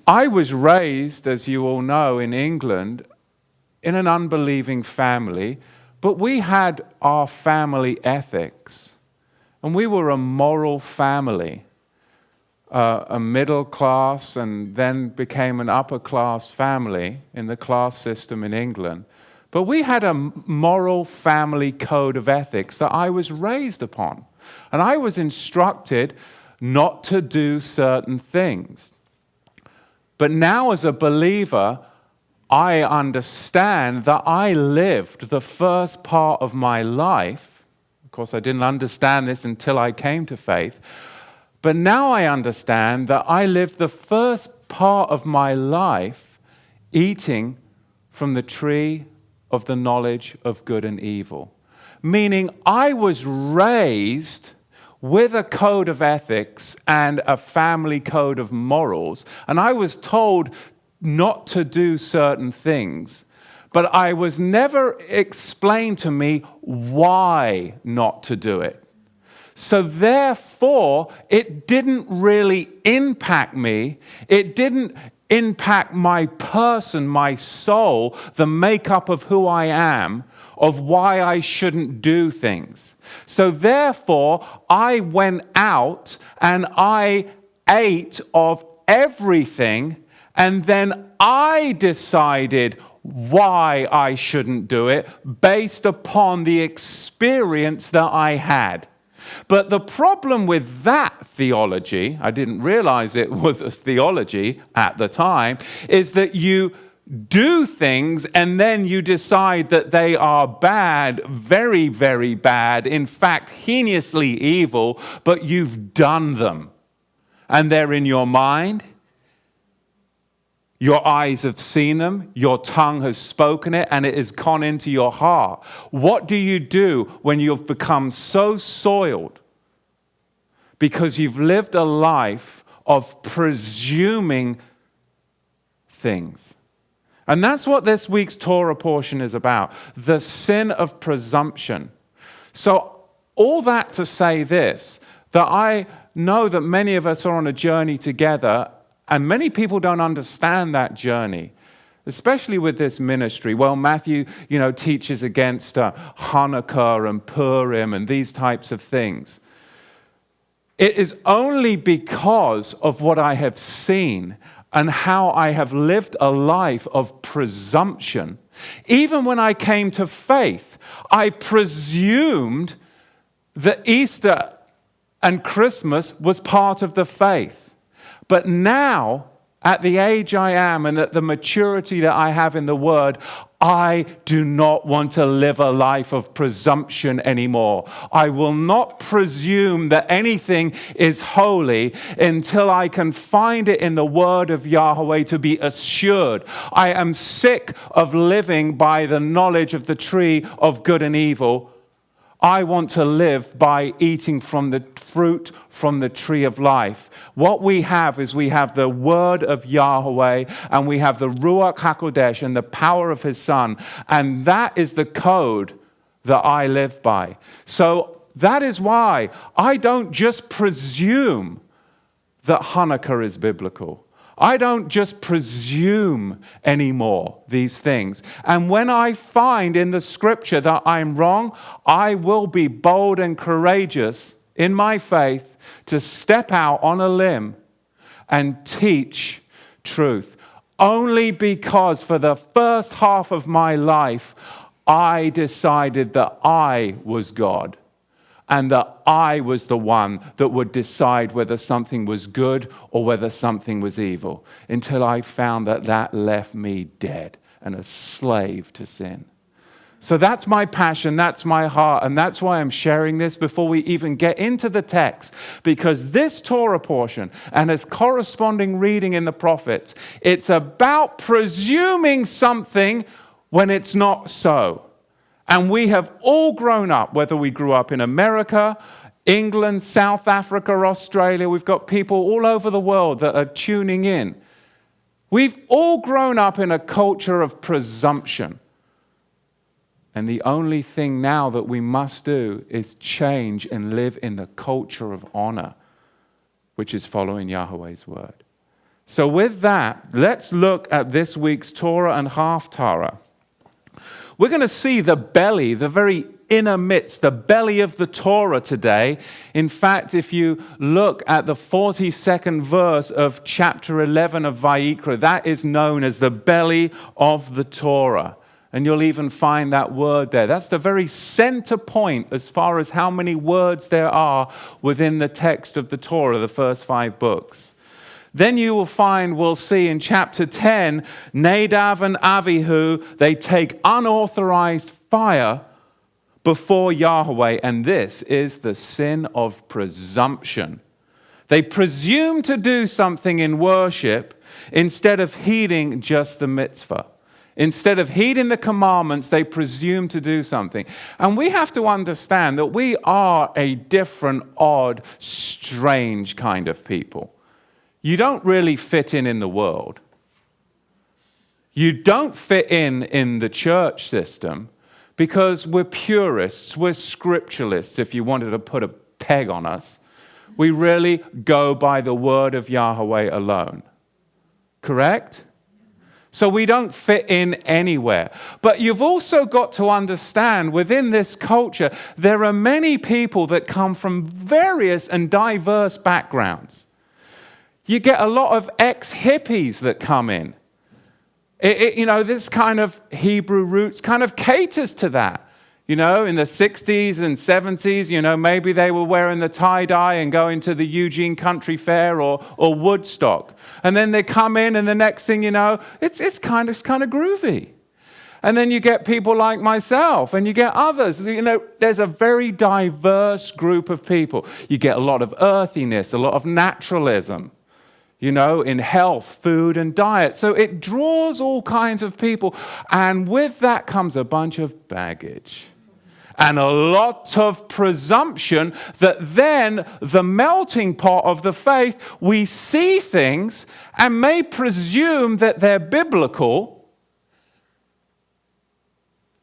I was raised, as you all know, in England in an unbelieving family, but we had our family ethics, and we were a moral family, a middle class, and then became an upper class family in the class system in England. But we had a moral family code of ethics that I was raised upon, and I was instructed not to do certain things. But now as a believer, I understand that I lived the first part of my life. Of course, I didn't understand this until I came to faith. But now I understand that I lived the first part of my life eating from the tree of the knowledge of good and evil. Meaning I was raised with a code of ethics and a family code of morals, and I was told not to do certain things, but I was never explained to me why not to do it. So therefore, it didn't really impact me. It didn't impact my person, my soul, the makeup of who I am, of why I shouldn't do things. So therefore, I went out and I ate of everything, and then I decided why I shouldn't do it based upon the experience that I had. But the problem with that theology, I didn't realize it was a theology at the time, is that you do things and then you decide that they are bad, very, very bad, in fact, heinously evil, but you've done them. And they're in your mind. Your eyes have seen them, your tongue has spoken it, and it has gone into your heart. What do you do when you've become so soiled? Because you've lived a life of presuming things. And that's what this week's Torah portion is about, the sin of presumption. So all that to say this, that I know that many of us are on a journey together, and many people don't understand that journey, especially with this ministry. Well, Matthew, teaches against Hanukkah and Purim and these types of things. It is only because of what I have seen and how I have lived a life of presumption. Even when I came to faith, I presumed that Easter and Christmas was part of the faith. But now, at the age I am and at the maturity that I have in the Word, I do not want to live a life of presumption anymore. I will not presume that anything is holy until I can find it in the Word of Yahweh to be assured. I am sick of living by the knowledge of the tree of good and evil. I want to live by eating from the fruit from the tree of life. What we have is we have the word of Yahweh, and we have the Ruach HaKodesh and the power of his Son. And that is the code that I live by. So that is why I don't just presume that Hanukkah is biblical. I don't just presume anymore these things. And when I find in the scripture that I'm wrong, I will be bold and courageous in my faith to step out on a limb and teach truth. Only because for the first half of my life, I decided that I was God. And that I was the one that would decide whether something was good or whether something was evil, until I found that that left me dead and a slave to sin. So that's my passion, that's my heart, and that's why I'm sharing this before we even get into the text. Because this Torah portion and its corresponding reading in the prophets, it's about presuming something when it's not so. And we have all grown up, whether we grew up in America, England, South Africa, Australia. We've got people all over the world that are tuning in. We've all grown up in a culture of presumption. And the only thing now that we must do is change and live in the culture of honor, which is following Yahweh's word. So with that, let's look at this week's Torah and Haftarah. We're going to see the belly, the very inner midst, the belly of the Torah today. In fact, if you look at the 42nd verse of chapter 11 of Vayikra, that is known as the belly of the Torah. And you'll even find that word there. That's the very center point as far as how many words there are within the text of the Torah, the first 5 books. Then you will find, we'll see in chapter 10, Nadav and Avihu, they take unauthorized fire before Yahweh, and this is the sin of presumption. They presume to do something in worship instead of heeding just the mitzvah. Instead of heeding the commandments, they presume to do something. And we have to understand that we are a different, odd, strange kind of people. You don't really fit in the world. You don't fit in the church system because we're purists, we're scripturalists, if you wanted to put a peg on us. We really go by the word of Yahweh alone. Correct? So we don't fit in anywhere. But you've also got to understand within this culture, there are many people that come from various and diverse backgrounds. You get a lot of ex-hippies that come in. This kind of Hebrew roots kind of caters to that. In the 60s and 70s, maybe they were wearing the tie-dye and going to the Eugene Country Fair or Woodstock. And then they come in and the next thing you know, it's kind of groovy. And then you get people like myself and you get others. There's a very diverse group of people. You get a lot of earthiness, a lot of naturalism. In health, food, and diet. So it draws all kinds of people. And with that comes a bunch of baggage. And a lot of presumption that then the melting pot of the faith, we see things and may presume that they're biblical,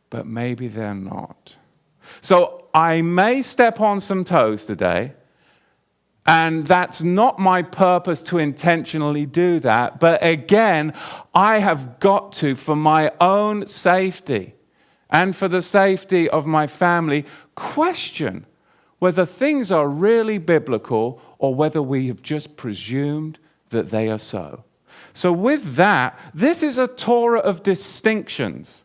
but maybe they're not. So I may step on some toes today. And that's not my purpose to intentionally do that. But again, I have got to, for my own safety and for the safety of my family, question whether things are really biblical or whether we have just presumed that they are so. So with that, this is a Torah of distinctions.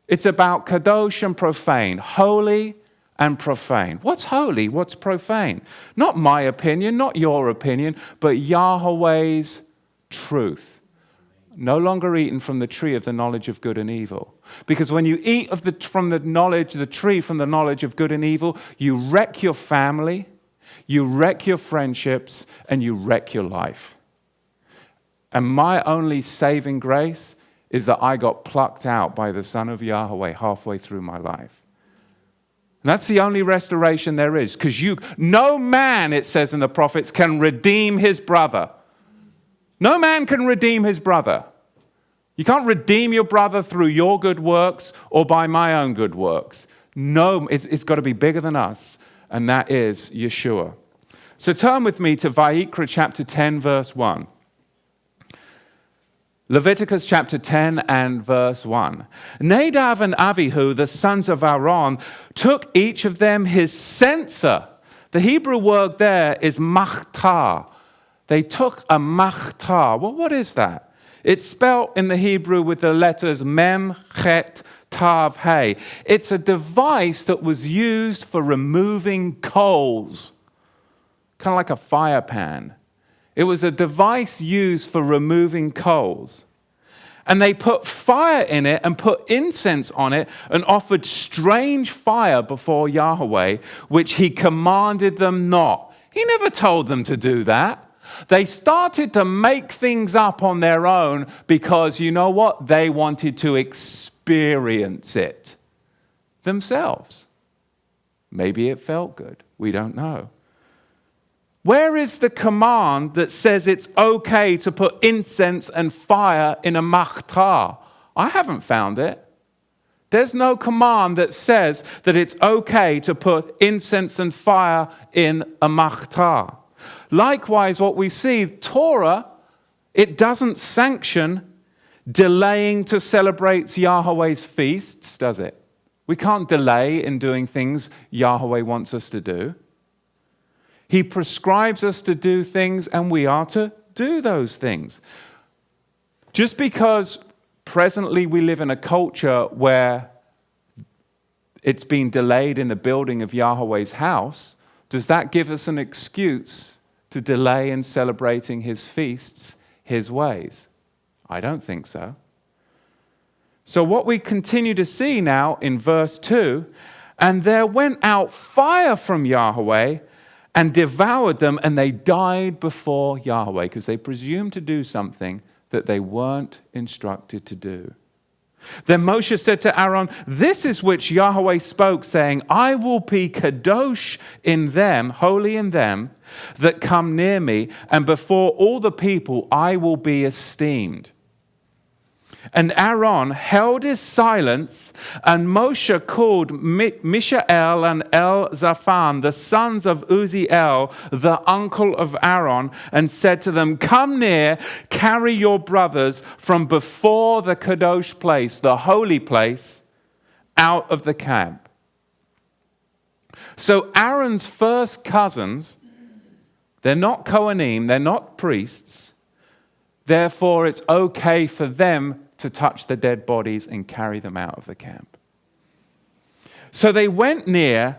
It's about kadosh and profane, holy and profane. What's holy? What's profane? Not my opinion, not your opinion, but Yahweh's truth. No longer eaten from the tree of the knowledge of good and evil. Because when you eat from the tree from the knowledge of good and evil, you wreck your family, you wreck your friendships, and you wreck your life. And my only saving grace is that I got plucked out by the Son of Yahweh halfway through my life. And that's the only restoration there is. Because no man, it says in the prophets, can redeem his brother. No man can redeem his brother. You can't redeem your brother through your good works or by my own good works. No, it's got to be bigger than us. And that is Yeshua. So turn with me to Vayikra chapter 10, verse 1. Leviticus chapter 10 and verse 1. Nadav and Avihu, the sons of Aaron, took each of them his censer. The Hebrew word there is machtar. They took a machtar. Well, what is that? It's spelled in the Hebrew with the letters mem, chet, tav, hey. It's a device that was used for removing coals, kind of like a fire pan. It was a device used for removing coals. And they put fire in it and put incense on it and offered strange fire before Yahweh, which he commanded them not. He never told them to do that. They started to make things up on their own because, you know what? They wanted to experience it themselves. Maybe it felt good. We don't know. Where is the command that says it's okay to put incense and fire in a machtar? I haven't found it. There's no command that says that it's okay to put incense and fire in a machtar. Likewise, what we see, Torah It doesn't sanction delaying to celebrate Yahweh's feasts, does it? We can't delay in doing things Yahweh wants us to do. He prescribes us to do things, and we are to do those things. Just because presently we live in a culture where it's been delayed in the building of Yahweh's house, does that give us an excuse to delay in celebrating his feasts his ways? I don't think so. So what we continue to see now in verse 2, and there went out fire from Yahweh and devoured them, and they died before Yahweh, because they presumed to do something that they weren't instructed to do. Then Moshe said to Aaron, this is which Yahweh spoke, saying, I will be kadosh in them, holy in them, that come near me, and before all the people I will be esteemed. And Aaron held his silence, and Moshe called Mishael and Elzaphan, the sons of Uzziel, the uncle of Aaron, and said to them, come near, carry your brothers from before the Kadosh place, the holy place, out of the camp. So Aaron's first cousins, they're not Kohanim, they're not priests, therefore it's okay for them to touch the dead bodies and carry them out of the camp. So they went near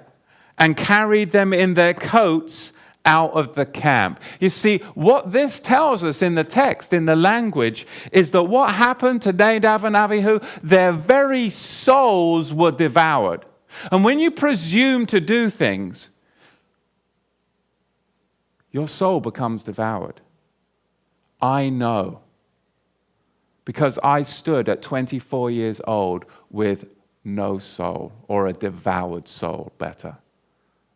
and carried them in their coats out of the camp. You see, what this tells us in the text, in the language, is that what happened to Nadab and Abihu, their very souls were devoured. And when you presume to do things, your soul becomes devoured. I know. Because I stood at 24 years old with no soul, or a devoured soul, better.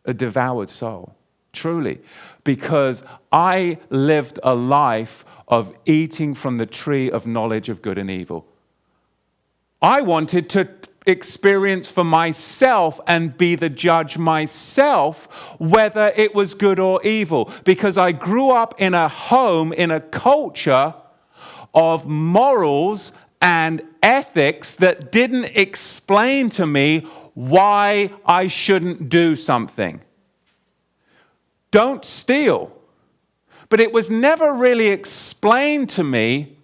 A devoured soul, truly. Because I lived a life of eating from the tree of knowledge of good and evil. I wanted to experience for myself and be the judge myself whether it was good or evil. Because I grew up in a home, in a culture of morals and ethics that didn't explain to me why I shouldn't do something. Don't steal. But it was never really explained to me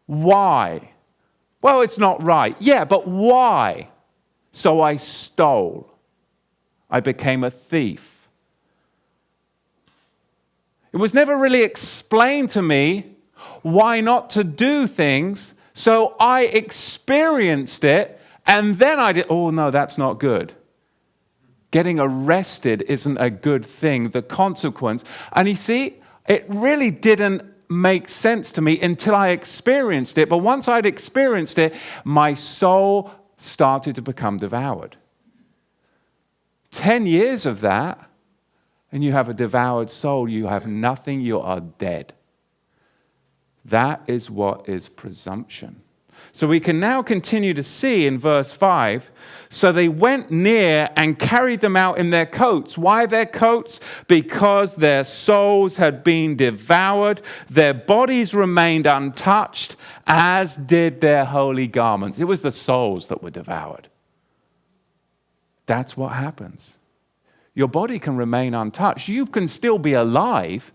why. Well, it's not right. Yeah, but why? So I stole. I became a thief. It was never really explained to me why not to do things, so I experienced it, and then I did, oh no, that's not good. Getting arrested isn't a good thing, the consequence. And you see, it really didn't make sense to me until I experienced it, but once I'd experienced it, my soul started to become devoured. 10 years of that, and you have a devoured soul, you have nothing, you are dead. That is what is presumption. So we can now continue to see in verse 5, so they went near and carried them out in their coats. Why their coats? Because their souls had been devoured, their bodies remained untouched, as did their holy garments. It was the souls that were devoured. That's what happens. Your body can remain untouched. You can still be alive,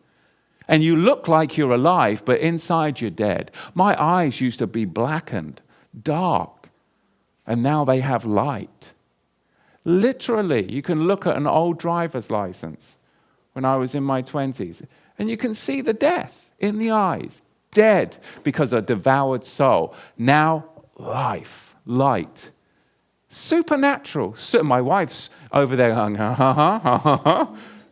and you look like you're alive, but inside you're dead. My eyes used to be blackened, dark, and now they have light. Literally, you can look at an old driver's license when I was in my 20s, and you can see the death in the eyes. Dead because of devoured soul. Now, life, light. Supernatural. My wife's over there going,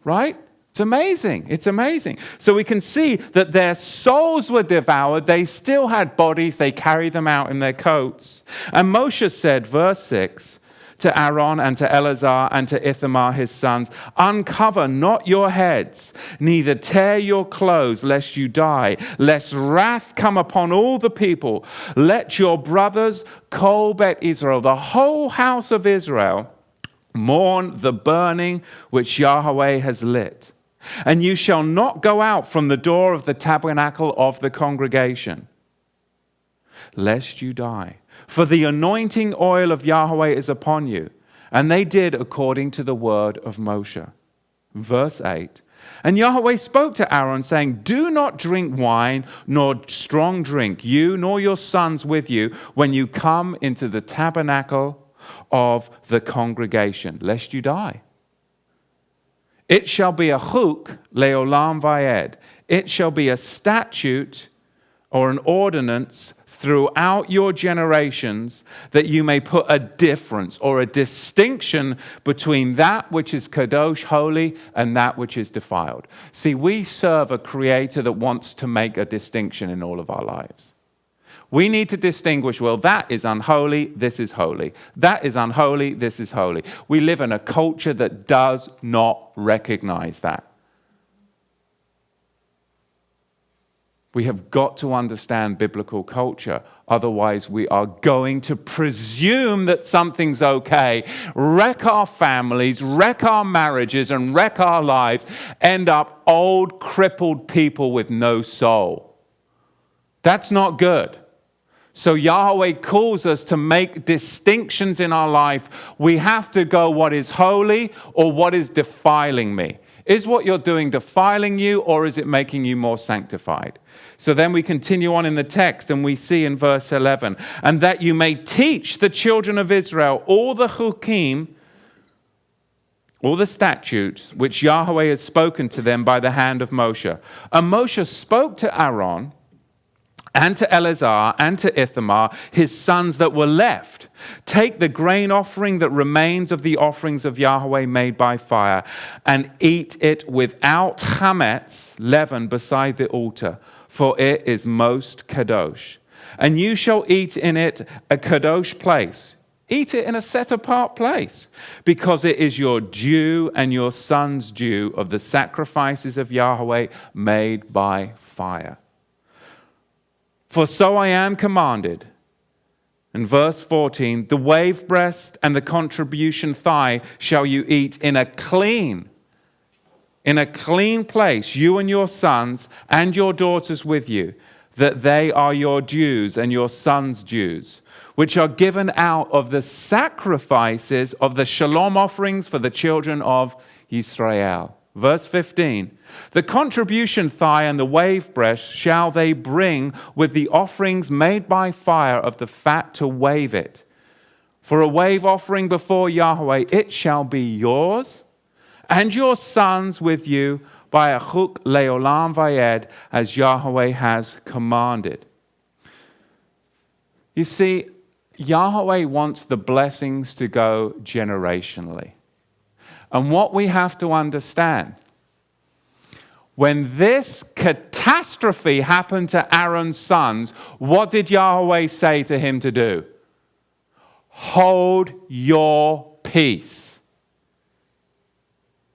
right? It's amazing. It's amazing. So we can see that their souls were devoured. They still had bodies. They carried them out in their coats. And Moshe said, verse 6, to Aaron and to Eleazar and to Ithamar his sons, uncover not your heads, neither tear your clothes, lest you die, lest wrath come upon all the people. Let your brothers, Kol Bet Israel, the whole house of Israel, mourn the burning which Yahweh has lit. And you shall not go out from the door of the tabernacle of the congregation, lest you die. For the anointing oil of Yahweh is upon you. And they did according to the word of Moshe. Verse 8. And Yahweh spoke to Aaron, saying, do not drink wine nor strong drink, you nor your sons with you, when you come into the tabernacle of the congregation, lest you die. It shall be a chuk leolam vayed. It shall be a statute or an ordinance throughout your generations, that you may put a difference or a distinction between that which is kadosh, holy, and that which is defiled. See, we serve a creator that wants to make a distinction in all of our lives. We need to distinguish, well, that is unholy, this is holy. That is unholy, this is holy. We live in a culture that does not recognize that. We have got to understand biblical culture. Otherwise, we are going to presume that something's okay, wreck our families, wreck our marriages, and wreck our lives, end up old, crippled people with no soul. That's not good. So Yahweh calls us to make distinctions in our life. We have to go, what is holy or what is defiling me? Is what you're doing defiling you, or is it making you more sanctified? So then we continue on in the text, and we see in verse 11, and that you may teach the children of Israel all the chukim, all the statutes, which Yahweh has spoken to them by the hand of Moshe. And Moshe spoke to Aaron, and to Eleazar, and to Ithamar, his sons that were left. Take the grain offering that remains of the offerings of Yahweh made by fire, and eat it without chametz, leaven, beside the altar, for it is most kadosh. And you shall eat in it a kadosh place. Eat it in a set-apart place, because it is your due and your son's due of the sacrifices of Yahweh made by fire. For so I am commanded. In verse 14, the wave breast and the contribution thigh shall you eat in a clean place, you and your sons and your daughters with you, that they are your dues and your sons' dues, which are given out of the sacrifices of the shalom offerings for the children of Israel. Verse 15, the contribution thigh and the wave breast shall they bring with the offerings made by fire of the fat to wave it. For a wave offering before Yahweh, it shall be yours and your sons with you by a chuk leolam vayed, as Yahweh has commanded. You see, Yahweh wants the blessings to go generationally. And what we have to understand, when this catastrophe happened to Aaron's sons, what did Yahweh say to him to do? Hold your peace.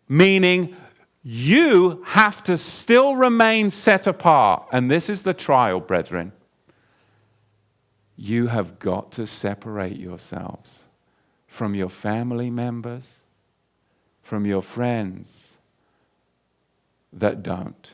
Meaning, you have to still remain set apart. And this is the trial, brethren. You have got to separate yourselves from your family members, from your friends that don't.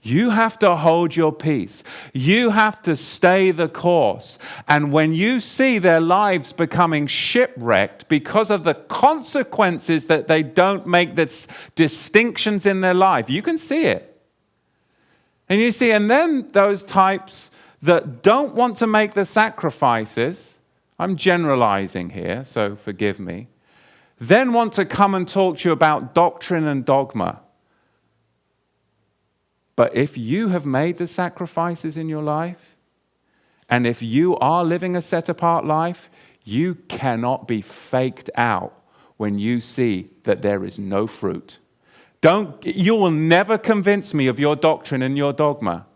You have to hold your peace. You have to stay the course. And when you see their lives becoming shipwrecked because of the consequences that they don't make the distinctions in their life, you can see it. And you see, and then those types that don't want to make the sacrifices, I'm generalizing here, so forgive me, then want to come and talk to you about doctrine and dogma. But if you have made the sacrifices in your life, and if you are living a set-apart life, you cannot be faked out when you see that there is no fruit. You will never convince me of your doctrine and your dogma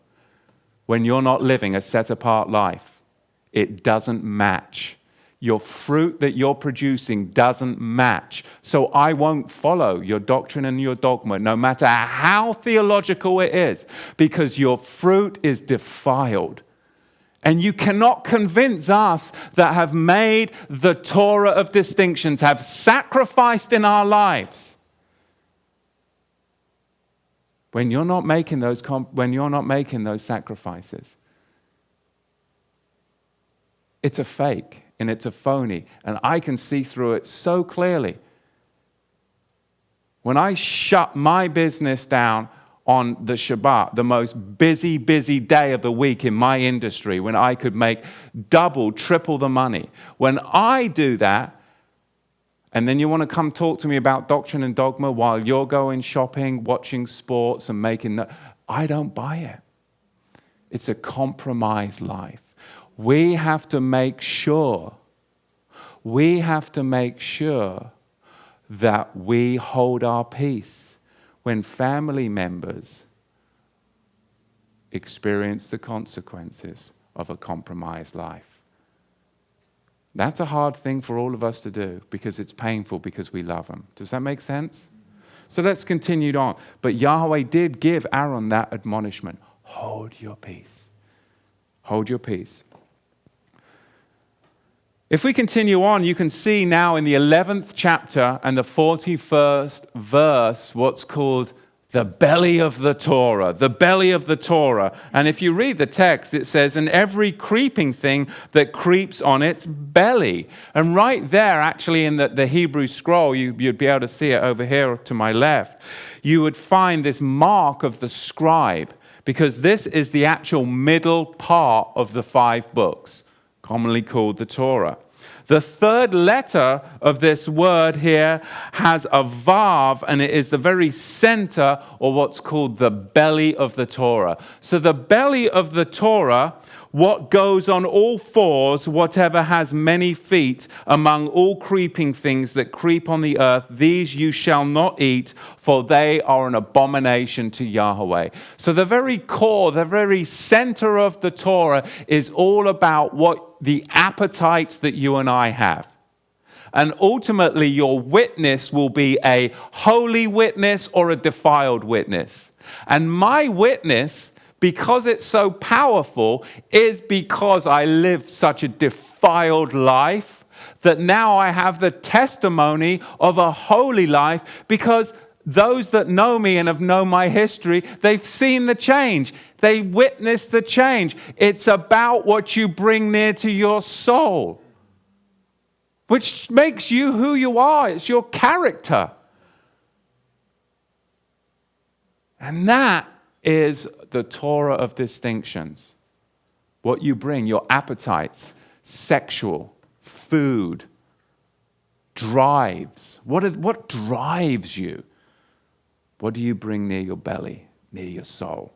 when you're not living a set-apart life. It doesn't match. Your fruit that you're producing doesn't match. So I won't follow your doctrine and your dogma, no matter how theological it is, because your fruit is defiled. And you cannot convince us that have made the Torah of distinctions, have sacrificed in our lives, when you're not making those sacrifices. It's a fake and it's a phony, and I can see through it so clearly. When I shut my business down on the Shabbat, the most busy day of the week in my industry, when I could make double, triple the money, when I do that, and then you want to come talk to me about doctrine and dogma while you're going shopping, watching sports, and I don't buy it. It's a compromised life. We have to make sure that we hold our peace when family members experience the consequences of a compromised life. That's a hard thing for all of us to do because it's painful because we love them. Does that make sense? So let's continue on. But Yahweh did give Aaron that admonishment. Hold your peace. Hold your peace. If we continue on, you can see now in the 11th chapter and the 41st verse what's called the belly of the Torah, the belly of the Torah. And if you read the text, it says, and every creeping thing that creeps on its belly. And right there, actually, in the Hebrew scroll, you'd be able to see it over here to my left, you would find this mark of the scribe, because this is the actual middle part of the 5 books, commonly called the Torah. The third letter of this word here has a vav, and it is the very center, or what's called the belly of the Torah. So the belly of the Torah, what goes on all fours, whatever has many feet, among all creeping things that creep on the earth, these you shall not eat, for they are an abomination to Yahweh. So the very core, the very center of the Torah is all about what the appetites that you and I have. And ultimately, your witness will be a holy witness or a defiled witness. And my witness, because it's so powerful, is because I live such a defiled life that now I have the testimony of a holy life, because those that know me and have known my history, they've seen the change. They witness the change. It's about what you bring near to your soul, which makes you who you are. It's your character. And that is the Torah of distinctions. What you bring, your appetites, sexual, food, drives. What drives you? What do you bring near your belly, near your soul?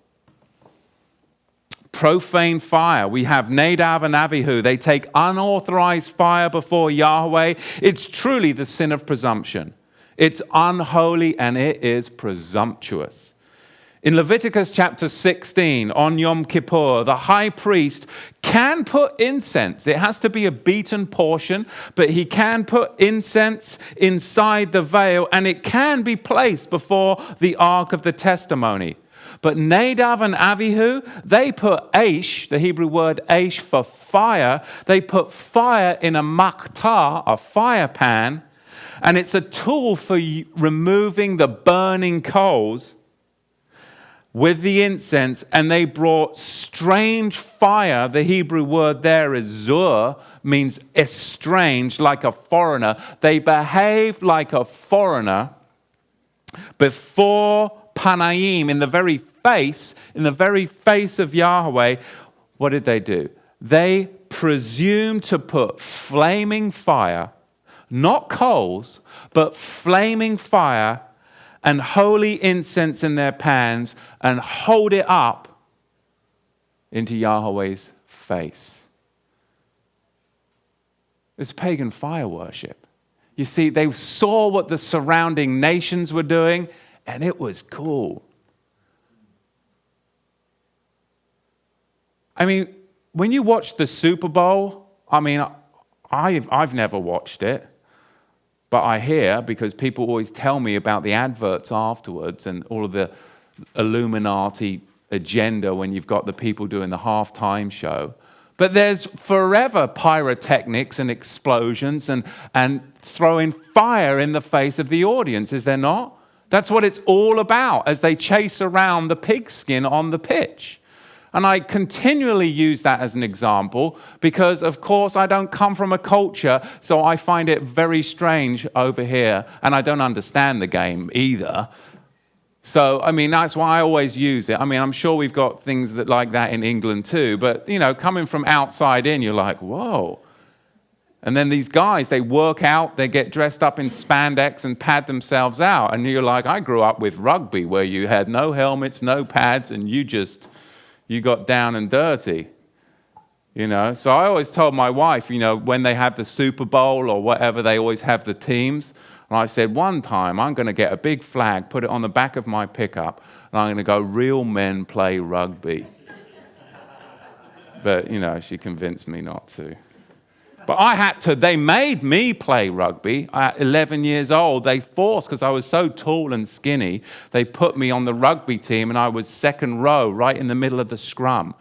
Profane fire. We have Nadab and Abihu. They take unauthorized fire before Yahweh. It's truly the sin of presumption. It's unholy and it is presumptuous. In Leviticus chapter 16, on Yom Kippur, the high priest can put incense. It has to be a beaten portion, but he can put incense inside the veil, and it can be placed before the Ark of the Testimony. But Nadab and Abihu, they put aish, the Hebrew word aish for fire, they put fire in a maktah, a fire pan, and it's a tool for removing the burning coals with the incense, and they brought strange fire. The Hebrew word there is zur, means estranged, like a foreigner. They behaved like a foreigner before Panaim, in the very face of Yahweh. What did they do? They presumed to put flaming fire, not coals, but flaming fire and holy incense in their pans, and hold it up into Yahweh's face. It's pagan fire worship. You see, they saw what the surrounding nations were doing, and it was cool. I mean, when you watch the Super Bowl, I've never watched it. But I hear, because people always tell me about the adverts afterwards and all of the Illuminati agenda when you've got the people doing the halftime show. But there's forever pyrotechnics and explosions and throwing fire in the face of the audience, is there not? That's what it's all about as they chase around the pigskin on the pitch. And I continually use that as an example because, of course, I don't come from a culture, so I find it very strange over here, and I don't understand the game either. So, I mean, that's why I always use it. I mean, I'm sure we've got things like that in England too, but, coming from outside in, you're like, whoa. And then these guys, they work out, they get dressed up in spandex and pad themselves out. And you're like, I grew up with rugby where you had no helmets, no pads, and you got down and dirty, So I always told my wife, when they have the Super Bowl or whatever, they always have the teams. And I said, one time I'm going to get a big flag, put it on the back of my pickup, and I'm going to go, real men play rugby. But, she convinced me not to. But they made me play rugby at 11 years old. They forced, because I was so tall and skinny, they put me on the rugby team and I was second row right in the middle of the scrum.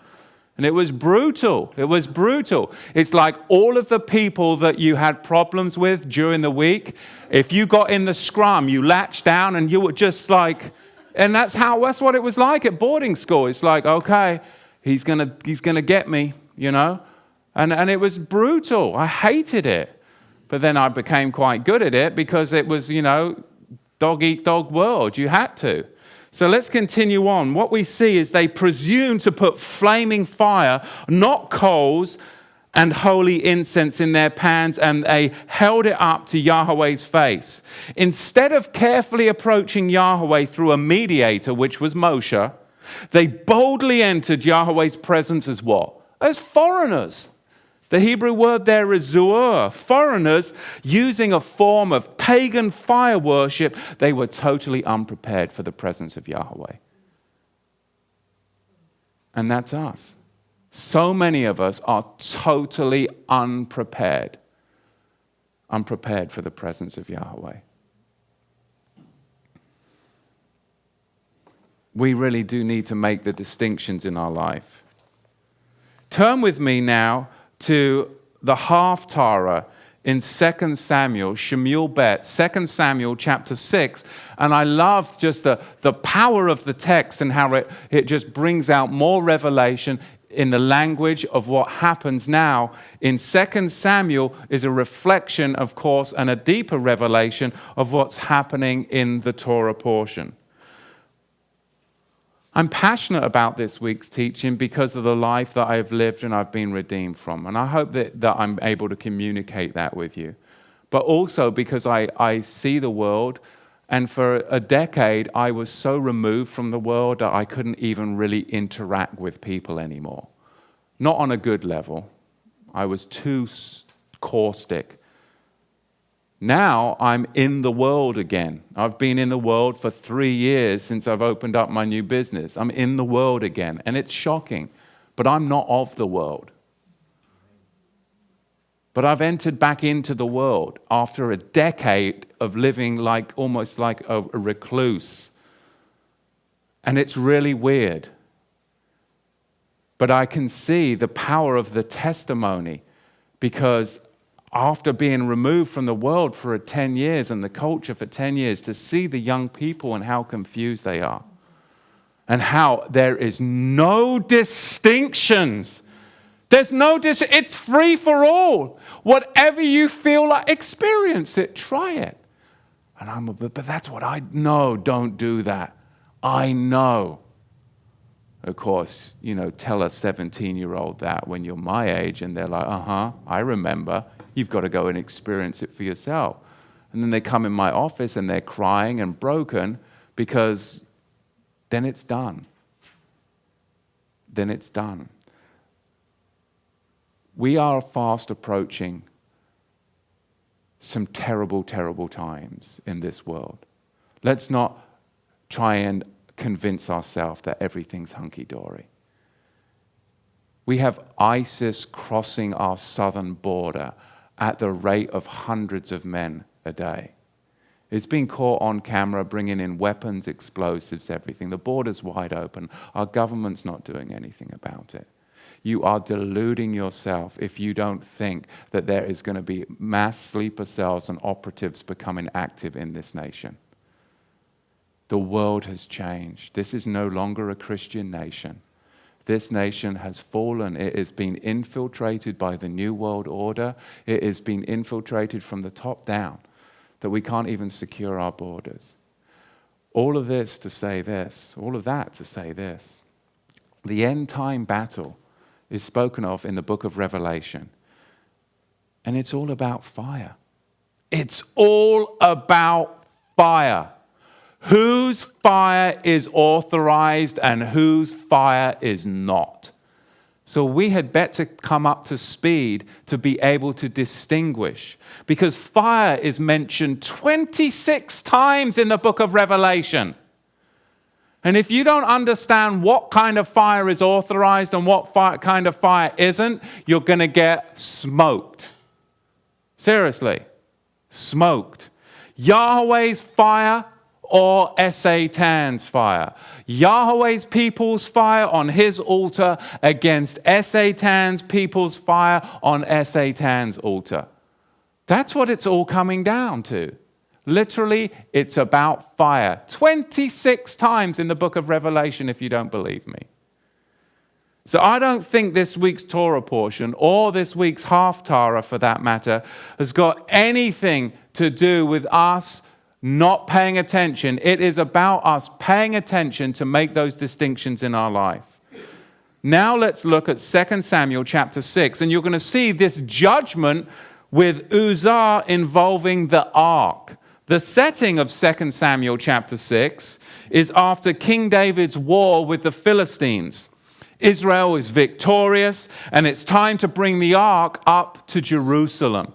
And it was brutal. It was brutal. It's like all of the people that you had problems with during the week, if you got in the scrum, you latched down and you were just like, and that's what it was like at boarding school. It's like, okay, he's gonna get me, And it was brutal. I hated it. But then I became quite good at it because it was, dog-eat-dog world. You had to. So let's continue on. What we see is they presume to put flaming fire, not coals, and holy incense in their pans, and they held it up to Yahweh's face. Instead of carefully approaching Yahweh through a mediator, which was Moshe, they boldly entered Yahweh's presence as what? As foreigners. The Hebrew word there is zuur. Foreigners using a form of pagan fire worship. They were totally unprepared for the presence of Yahweh. And that's us. So many of us are totally unprepared for the presence of Yahweh. We really do need to make the distinctions in our life. Turn with me now to the Haftarah in 2 Samuel, Shemuel Bet, 2 Samuel chapter 6. And I love just the power of the text and how it just brings out more revelation in the language of what happens now. In 2 Samuel is a reflection, of course, and a deeper revelation of what's happening in the Torah portion. I'm passionate about this week's teaching because of the life that I've lived and I've been redeemed from. And I hope that I'm able to communicate that with you. But also because I see the world, and for a decade I was so removed from the world that I couldn't even really interact with people anymore. Not on a good level. I was too caustic. Now I'm in the world again. I've been in the world for 3 years since I've opened up my new business. I'm in the world again, and it's shocking, but I'm not of the world. But I've entered back into the world after a decade of living almost like a recluse. And it's really weird. But I can see the power of the testimony, because after being removed from the world for 10 years and the culture for 10 years, to see the young people and how confused they are, and how there is no distinctions. It's free for all. Whatever you feel like, experience it, try it. And but that's what I know. Don't do that. I know. Of course, tell a 17-year-old that when you're my age, and they're like, I remember. You've got to go and experience it for yourself. And then they come in my office and they're crying and broken, because then it's done. Then it's done. We are fast approaching some terrible, terrible times in this world. Let's not try and convince ourselves that everything's hunky-dory. We have ISIS crossing our southern border at the rate of hundreds of men a day. It's been caught on camera, bringing in weapons, explosives, everything. The border's wide open. Our government's not doing anything about it. You are deluding yourself if you don't think that there is going to be mass sleeper cells and operatives becoming active in this nation. The world has changed. This is no longer a Christian nation. This nation has fallen. It has been infiltrated by the New World Order. It has been infiltrated from the top down, that we can't even secure our borders. All of this to say this, all of that to say this. The end time battle is spoken of in the book of Revelation. And it's all about fire. It's all about fire. Whose fire is authorized and whose fire is not. So we had better come up to speed to be able to distinguish. Because fire is mentioned 26 times in the book of Revelation. And if you don't understand what kind of fire is authorized and what kind of fire isn't, you're going to get smoked. Seriously, smoked. Yahweh's fire or Satan's fire. Yahweh's people's fire on his altar against Satan's people's fire on Satan's altar. That's what it's all coming down to. Literally, it's about fire. 26 times in the book of Revelation, if you don't believe me. So I don't think this week's Torah portion, or this week's Haftarah for that matter, has got anything to do with us not paying attention. It is about us paying attention to make those distinctions in our life. Now let's look at 2 Samuel chapter 6, and you're going to see this judgment with Uzzah involving the ark. The setting of 2 Samuel chapter 6 is after King David's war with the Philistines. Israel is victorious, and it's time to bring the ark up to Jerusalem.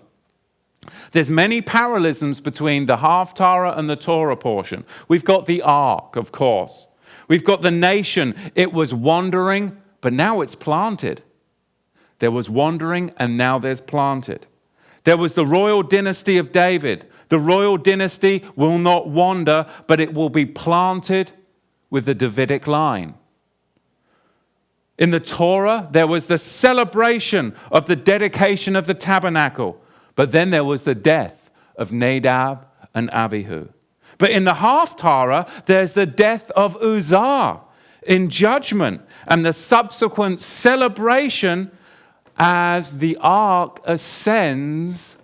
There's many parallelisms between the Haftarah and the Torah portion. We've got the ark, of course. We've got the nation. It was wandering, but now it's planted. There was wandering, and now there's planted. There was the royal dynasty of David. The royal dynasty will not wander, but it will be planted with the Davidic line. In the Torah, there was the celebration of the dedication of the tabernacle, but then there was the death of Nadab and Abihu. But in the Haftarah, there's the death of Uzzah in judgment and the subsequent celebration as the ark ascends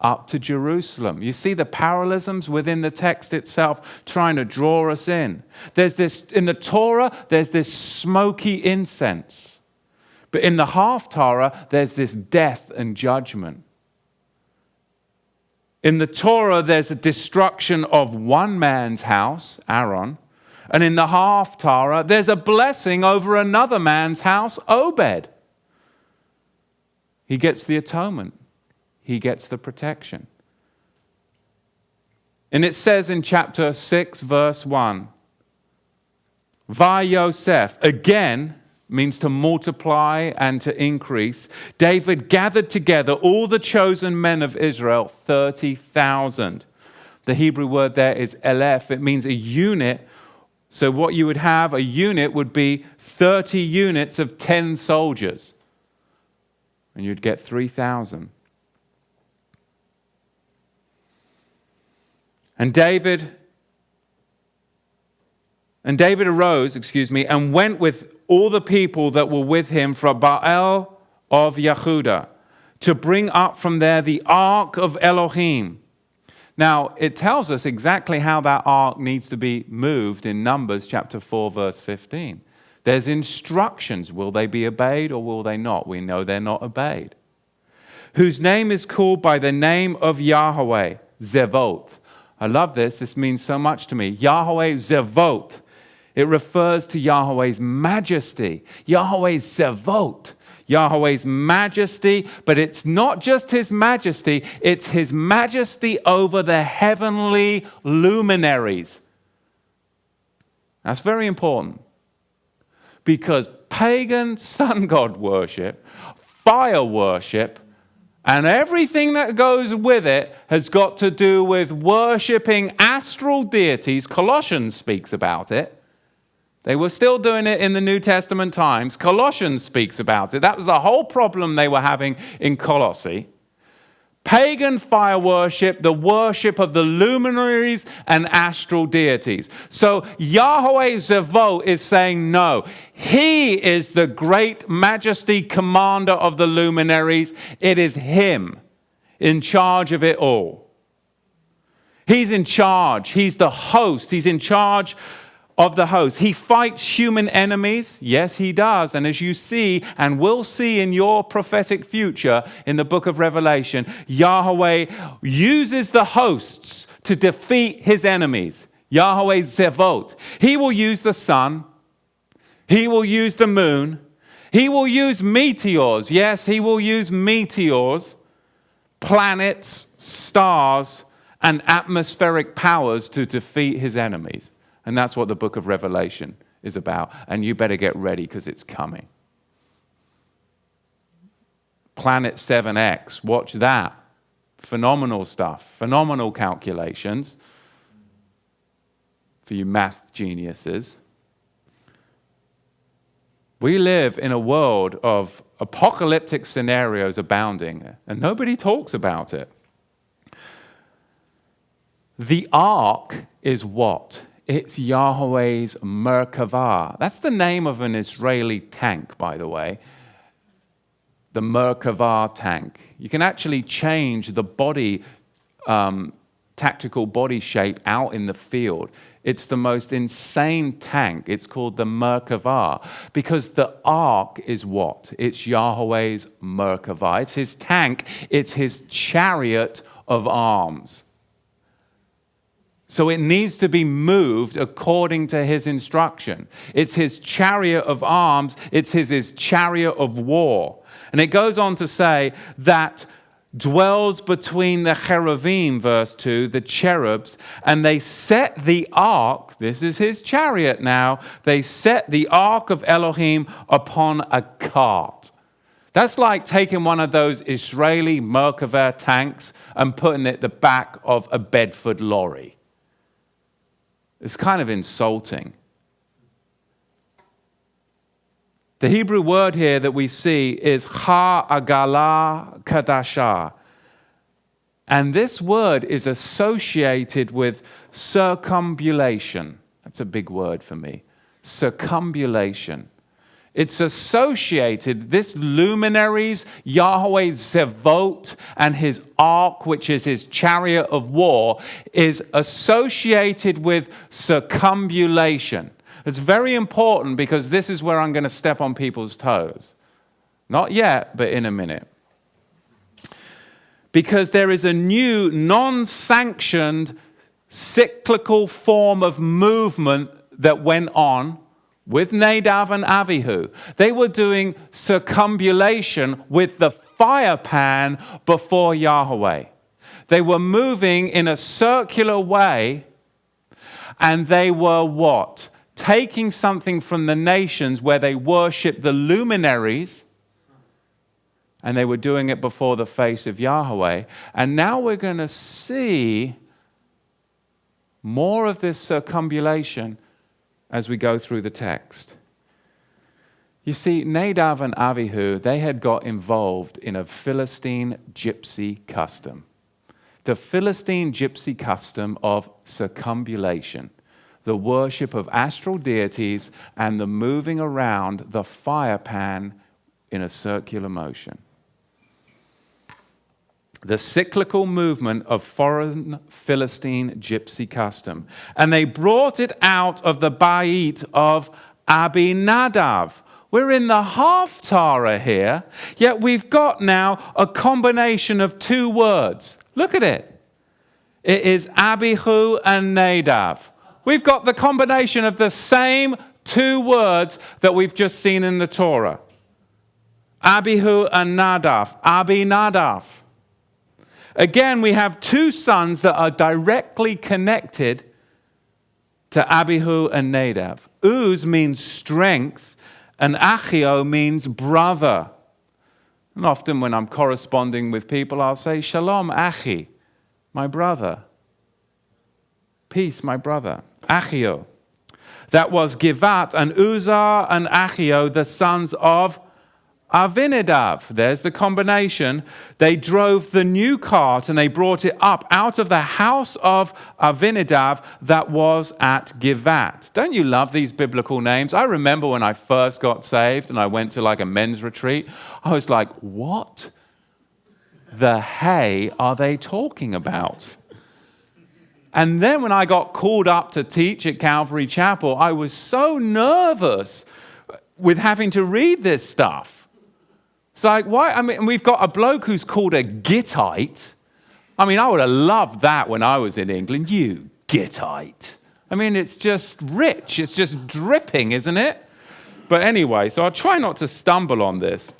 up to Jerusalem. You see the parallelisms within the text itself trying to draw us in. There's this, in the Torah, there's this smoky incense. But in the Haftarah, there's this death and judgment. In the Torah, there's a destruction of one man's house, Aaron. And in the Haftarah, there's a blessing over another man's house, Obed. He gets the atonement. He gets the protection. And it says in chapter 6, verse 1, Yosef, again, means to multiply and to increase. David gathered together all the chosen men of Israel, 30,000. The Hebrew word there is elef. It means a unit. So what you would have, a unit would be 30 units of 10 soldiers. And you'd get 3,000. And David arose, and went with all the people that were with him from Baal of Yehudah to bring up from there the ark of Elohim. Now, it tells us exactly how that ark needs to be moved in Numbers chapter 4, verse 15. There's instructions. Will they be obeyed or will they not? We know they're not obeyed. Whose name is called by the name of Yahweh, Zevot. I love this. This means so much to me. Yahweh Zevot. It refers to Yahweh's majesty. Yahweh's Zevot. Yahweh's majesty, but it's not just his majesty, it's his majesty over the heavenly luminaries. That's very important. Because pagan sun god worship, fire worship, and everything that goes with it has got to do with worshiping astral deities. Colossians speaks about it. They were still doing it in the New Testament times. Colossians speaks about it. That was the whole problem they were having in Colossae. Pagan fire worship, the worship of the luminaries and astral deities. So Yahweh Zevot is saying no. He is the great majesty commander of the luminaries. It is him in charge of it all. He's in charge. He's the host. He's in charge of the host. He fights human enemies. Yes, he does. And as you see and will see in your prophetic future in the book of Revelation, Yahweh uses the hosts to defeat his enemies. Yahweh Zevot. He will use the sun. He will use the moon. He will use meteors. Yes, he will use meteors, planets, stars, and atmospheric powers to defeat his enemies. And that's what the book of Revelation is about. And you better get ready because it's coming. Planet 7X, watch that. Phenomenal stuff, phenomenal calculations for you math geniuses. We live in a world of apocalyptic scenarios abounding, and nobody talks about it. The ark is what? It's Yahweh's Merkavah. That's the name of an Israeli tank, by the way. The Merkavah tank. You can actually change the body, tactical body shape out in the field. It's the most insane tank. It's called the Merkavah because the ark is what? It's Yahweh's Merkavah. It's his tank. It's his chariot of arms. So it needs to be moved according to his instruction. It's his chariot of arms. It's his chariot of war. And it goes on to say that dwells between the cherubim, verse 2, the cherubs, and they set the ark, this is his chariot now, they set the ark of Elohim upon a cart. That's like taking one of those Israeli Merkavah tanks and putting it at the back of a Bedford lorry. It's kind of insulting. The Hebrew word here that we see is ha'agala kadashah. And this word is associated with circumambulation. That's a big word for me. Circumambulation. It's associated, this luminaries, Yahweh Zevot, and his ark, which is his chariot of war, is associated with circumambulation. It's very important because this is where I'm going to step on people's toes. Not yet, but in a minute. Because there is a new, non-sanctioned, cyclical form of movement that went on with Nadav and Avihu. They were doing circumambulation with the fire pan before Yahweh. They were moving in a circular way, and they were what? Taking something from the nations where they worship the luminaries, and they were doing it before the face of Yahweh. And now we're going to see more of this circumambulation as we go through the text. You see, Nadav and Avihu, they had got involved in a Philistine gypsy custom. The Philistine gypsy custom of circumambulation, the worship of astral deities and the moving around the fire pan in a circular motion. The cyclical movement of foreign Philistine gypsy custom. And they brought it out of the Bait of Abinadab. We're in the Haftarah here, yet we've got now a combination of two words. Look at it. It is Abihu and Nadav. We've got the combination of the same two words that we've just seen in the Torah. Abihu and Nadav. Abinadab. Again, we have two sons that are directly connected to Abihu and Nadav. Uz means strength, and Achio means brother. And often when I'm corresponding with people, I'll say, Shalom, Achi, my brother. Peace, my brother. Achio. That was Givat and Uzzah and Achio, the sons of Avinadav, there's the combination. They drove the new cart and they brought it up out of the house of Avinadav that was at Givat. Don't you love these biblical names? I remember when I first got saved and I went to like a men's retreat, I was like, what the hey are they talking about? And then when I got called up to teach at Calvary Chapel, I was so nervous with having to read this stuff. It's like, why? I mean, we've got a bloke who's called a Gittite. I mean, I would have loved that when I was in England. You Gittite. I mean, it's just rich. It's just dripping, isn't it? But anyway, so I'll try not to stumble on this.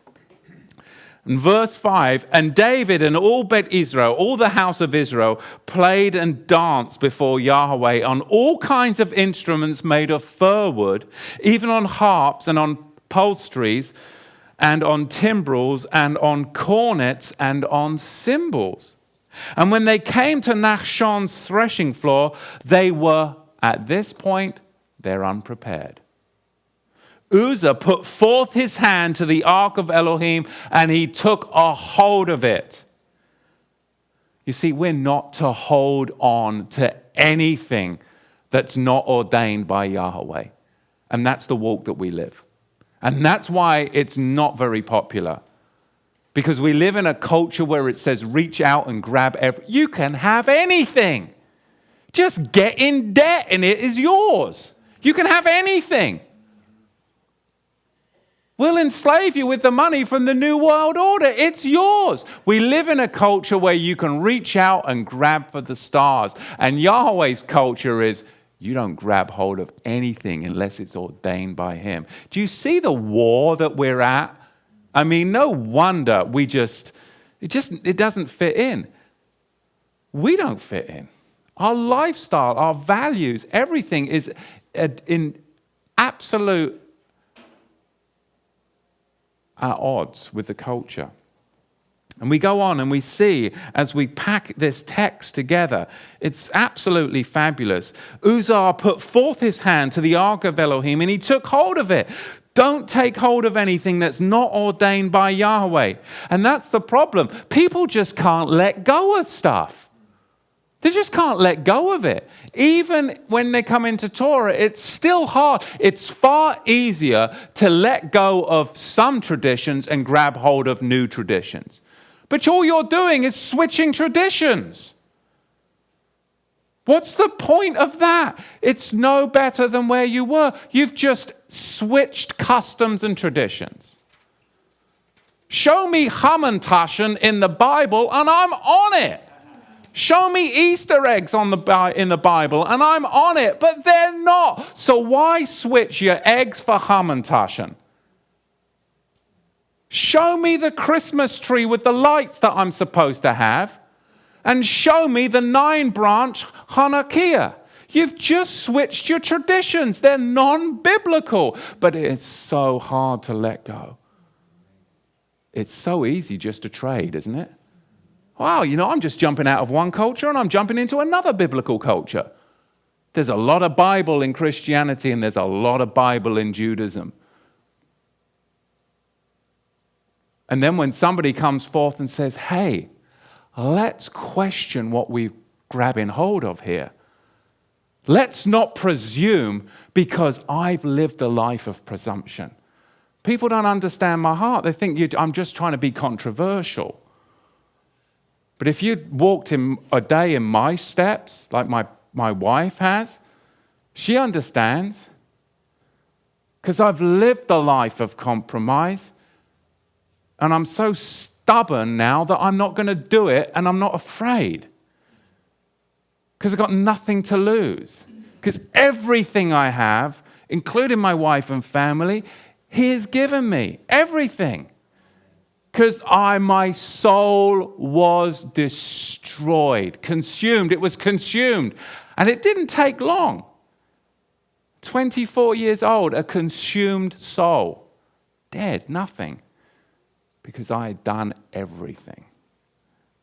In verse 5, and David and all Bet Israel, all the house of Israel, played and danced before Yahweh on all kinds of instruments made of fir wood, even on harps and on psalteries, and on timbrels, and on cornets, and on cymbals. And when they came to Nachshon's threshing floor, they were, at this point, they're unprepared. Uzzah put forth his hand to the ark of Elohim, and he took a hold of it. You see, we're not to hold on to anything that's not ordained by Yahweh. And that's the walk that we live. And that's why it's not very popular. Because we live in a culture where it says, reach out and grab you can have anything. Just get in debt and it is yours. You can have anything. We'll enslave you with the money from the New World Order. It's yours. We live in a culture where you can reach out and grab for the stars. And Yahweh's culture is, you don't grab hold of anything unless it's ordained by him. Do you see the war that we're at? I mean, no wonder it doesn't fit in. We don't fit in. Our lifestyle, our values, everything is in absolute at odds with the culture. And we go on and we see, as we pack this text together, it's absolutely fabulous. Uzzah put forth his hand to the ark of Elohim and he took hold of it. Don't take hold of anything that's not ordained by Yahweh. And that's the problem. People just can't let go of stuff. They just can't let go of it. Even when they come into Torah, it's still hard. It's far easier to let go of some traditions and grab hold of new traditions. But all you're doing is switching traditions. What's the point of that? It's no better than where you were. You've just switched customs and traditions. Show me Hamantaschen in the Bible and I'm on it. Show me Easter eggs in the Bible and I'm on it, but they're not. So why switch your eggs for Hamantaschen? Show me the Christmas tree with the lights that I'm supposed to have, and show me the 9-branch Hanukkah. You've just switched your traditions. They're non-biblical, but it's so hard to let go. It's so easy just to trade, isn't it? Wow, I'm just jumping out of one culture and I'm jumping into another biblical culture. There's a lot of Bible in Christianity and there's a lot of Bible in Judaism. And then when somebody comes forth and says, hey, let's question what we're grabbing hold of here. Let's not presume because I've lived a life of presumption. People don't understand my heart. They think I'm just trying to be controversial. But if you walked in a day in my steps, like my wife has, she understands. Because I've lived a life of compromise. And I'm so stubborn now that I'm not going to do it and I'm not afraid. Because I've got nothing to lose. Because everything I have, including my wife and family, he has given me. Everything. Because my soul was destroyed, consumed. It was consumed. And it didn't take long. 24 years old, a consumed soul. Dead, nothing. Because I had done everything.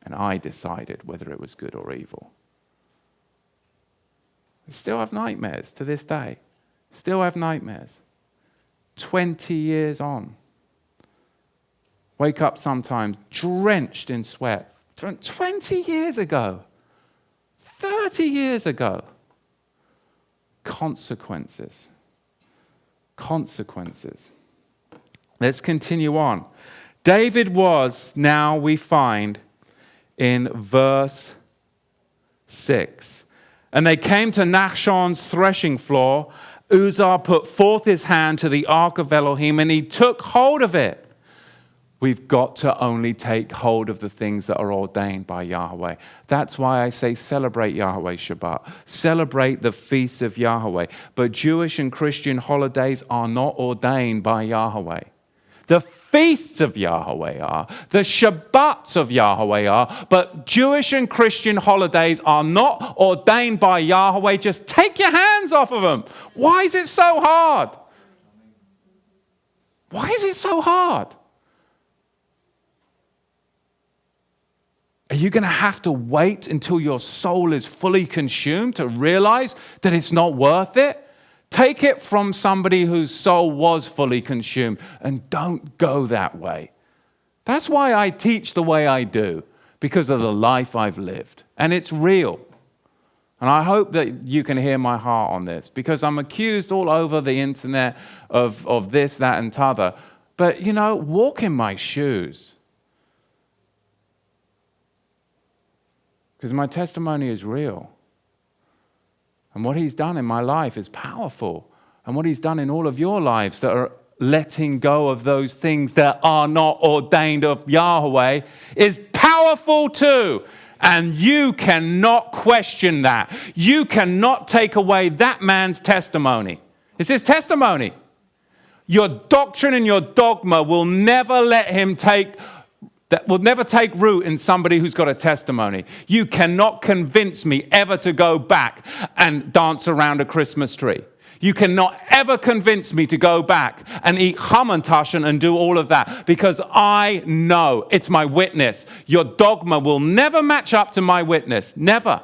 And I decided whether it was good or evil. I still have nightmares to this day. Still have nightmares. 20 years on. Wake up sometimes drenched in sweat. 20 years ago, 30 years ago. Consequences. Consequences. Let's continue on. David was, now we find in verse 6. And they came to Nachshon's threshing floor. Uzzah put forth his hand to the ark of Elohim, and he took hold of it. We've got to only take hold of the things that are ordained by Yahweh. That's why I say celebrate Yahweh Shabbat. Celebrate the feasts of Yahweh. But Jewish and Christian holidays are not ordained by Yahweh. The feasts of Yahweh are. The Shabbats of Yahweh are. But Jewish and Christian holidays are not ordained by Yahweh. Just take your hands off of them. Why is it so hard? Why is it so hard? Are you going to have to wait until your soul is fully consumed to realize that it's not worth it? Take it from somebody whose soul was fully consumed, and don't go that way. That's why I teach the way I do, because of the life I've lived. And it's real. And I hope that you can hear my heart on this, because I'm accused all over the internet of this, that, and t'other. But, walk in my shoes. Because my testimony is real. And what he's done in my life is powerful. And what he's done in all of your lives that are letting go of those things that are not ordained of Yahweh is powerful too. And you cannot question that. You cannot take away that man's testimony. It's his testimony. Your doctrine and your dogma will never let him take root in somebody who's got a testimony. You cannot convince me ever to go back and dance around a Christmas tree. You cannot ever convince me to go back and eat hamantaschen and do all of that, because I know, it's my witness. Your dogma will never match up to my witness. Never.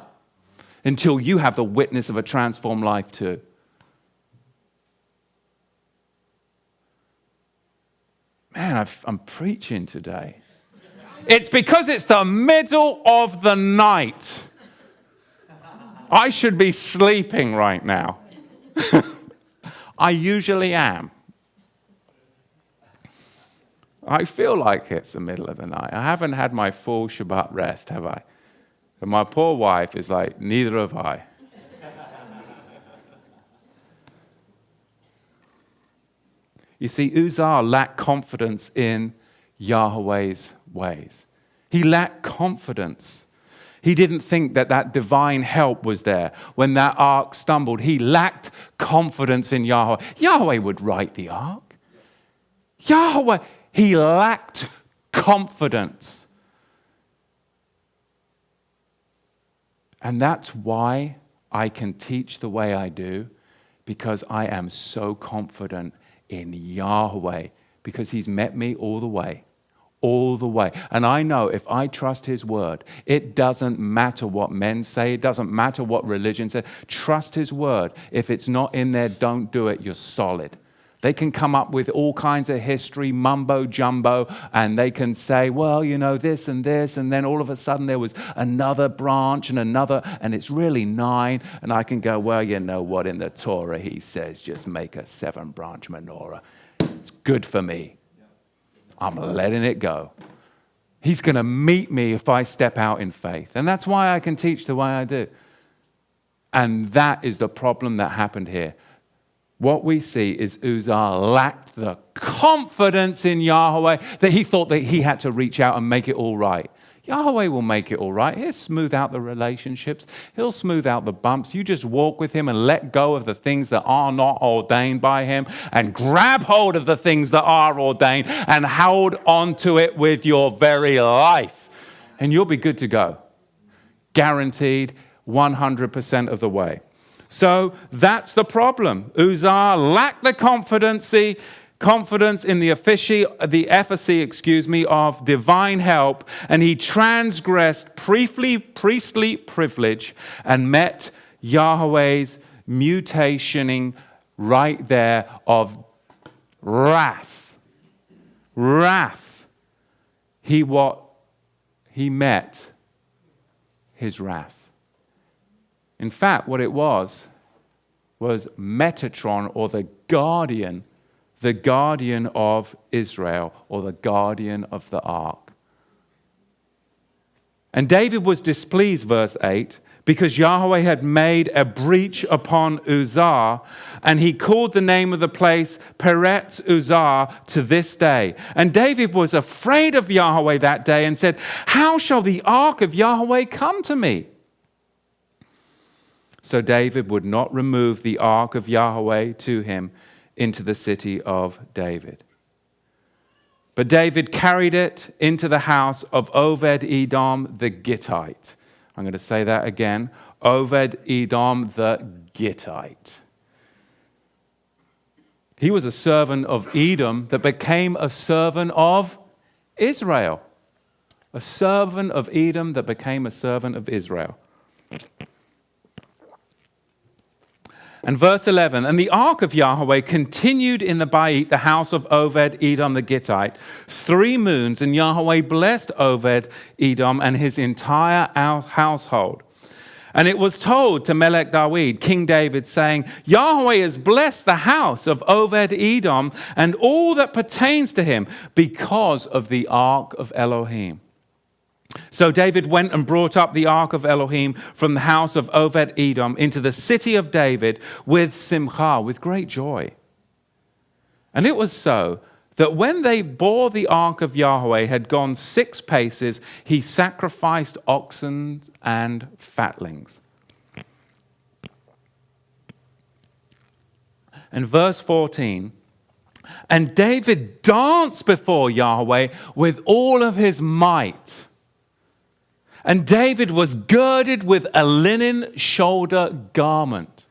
Until you have the witness of a transformed life too. Man, I'm preaching today. It's because it's the middle of the night. I should be sleeping right now. I usually am. I feel like it's the middle of the night. I haven't had my full Shabbat rest, have I? And my poor wife is like, neither have I. You see, Uzzah lacked confidence in Yahweh's ways. He lacked confidence. He didn't think that divine help was there. When that ark stumbled, he lacked confidence in Yahweh. Yahweh would right the ark. Yahweh, he lacked confidence. And that's why I can teach the way I do, because I am so confident in Yahweh, because he's met me all the way. All the way. And I know if I trust his word, it doesn't matter what men say. It doesn't matter what religion says. Trust his word. If it's not in there, don't do it. You're solid. They can come up with all kinds of history, mumbo jumbo, and they can say, well, this and this, and then all of a sudden there was another branch and another, and it's really 9. And I can go, well, you know what, in the Torah he says, just make a 7-branch menorah. It's good for me. I'm letting it go. He's going to meet me if I step out in faith. And that's why I can teach the way I do. And that is the problem that happened here. What we see is Uzzah lacked the confidence in Yahweh that he thought that he had to reach out and make it all right. Yahweh will make it all right. He'll smooth out the relationships. He'll smooth out the bumps. You just walk with him and let go of the things that are not ordained by him, and grab hold of the things that are ordained and hold on to it with your very life. And you'll be good to go. Guaranteed 100% of the way. So that's the problem. Uzzah lacked the confidence in the efficacy, of divine help, and he transgressed priestly privilege and met Yahweh's mutationing right there of wrath. Wrath. he met his wrath. In fact, what it was Metatron, or the guardian of Israel, or the guardian of the ark. And David was displeased, verse 8, because Yahweh had made a breach upon Uzzah, and he called the name of the place Peretz Uzzah to this day. And David was afraid of Yahweh that day and said, how shall the ark of Yahweh come to me? So David would not remove the ark of Yahweh to him into the city of David. But David carried it into the house of Obed-Edom the Gittite. I'm going to say that again. Obed-Edom the Gittite. He was a servant of Edom that became a servant of Israel. A servant of Edom that became a servant of Israel. And verse 11, and the ark of Yahweh continued in the Bait, the house of Obed-Edom the Gittite, 3 moons, and Yahweh blessed Obed-Edom and his entire household. And it was told to Melech David, King David, saying, Yahweh has blessed the house of Obed-Edom and all that pertains to him because of the ark of Elohim. So David went and brought up the ark of Elohim from the house of Obed-Edom into the city of David with simcha, with great joy. And it was so that when they bore the ark of Yahweh had gone 6 paces, he sacrificed oxen and fatlings. And verse 14, and David danced before Yahweh with all of his might. And David was girded with a linen shoulder garment.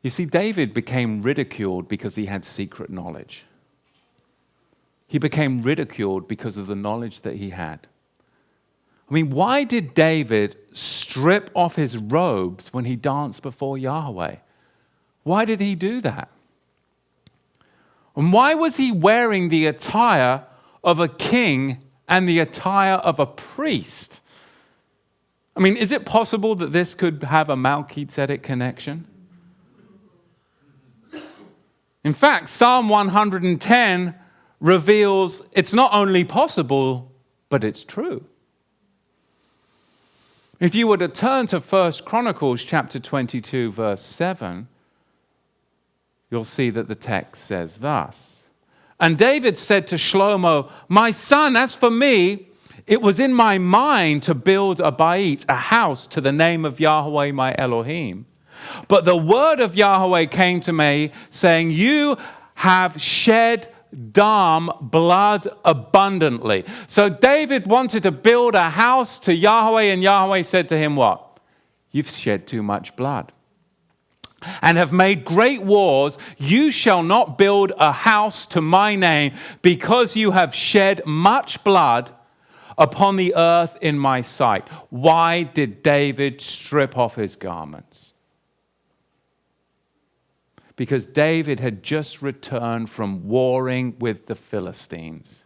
You see, David became ridiculed because he had secret knowledge. He became ridiculed because of the knowledge that he had. I mean, why did David strip off his robes when he danced before Yahweh? Why did he do that? And why was he wearing the attire of a king and the attire of a priest? I mean, is it possible that this could have a Melchizedek connection? In fact, Psalm 110 reveals it's not only possible, but it's true. If you were to turn to 1 Chronicles chapter 22, verse 7, you'll see that the text says thus. And David said to Shlomo, my son, as for me, it was in my mind to build a bait, a house to the name of Yahweh my Elohim. But the word of Yahweh came to me, saying, you have shed blood abundantly. So David wanted to build a house to Yahweh, and Yahweh said to him what? You've shed too much blood. And have made great wars. You shall not build a house to my name, because you have shed much blood upon the earth in my sight. Why did David strip off his garments? Because David had just returned from warring with the Philistines.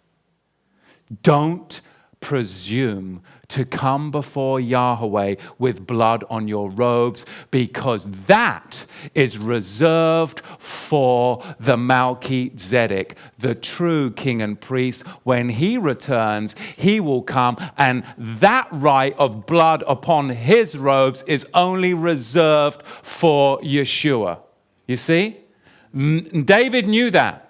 Don't presume to come before Yahweh with blood on your robes, because that is reserved for the Melchizedek, the true king and priest. When he returns, he will come, and that right of blood upon his robes is only reserved for Yeshua. You see? David knew that.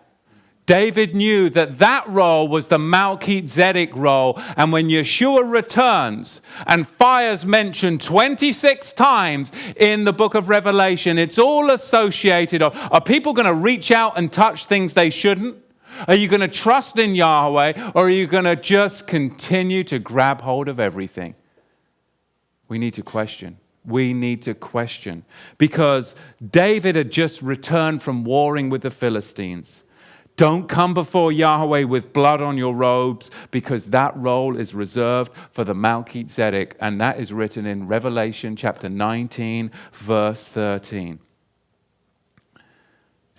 David knew that that role was the Melchizedek role. And when Yeshua returns, and fire's mentioned 26 times in the book of Revelation, it's all associated. Are people going to reach out and touch things they shouldn't? Are you going to trust in Yahweh, or are you going to just continue to grab hold of everything? We need to question. We need to question. Because David had just returned from warring with the Philistines. Don't come before Yahweh with blood on your robes, because that role is reserved for the Melchizedek, and that is written in Revelation chapter 19, verse 13.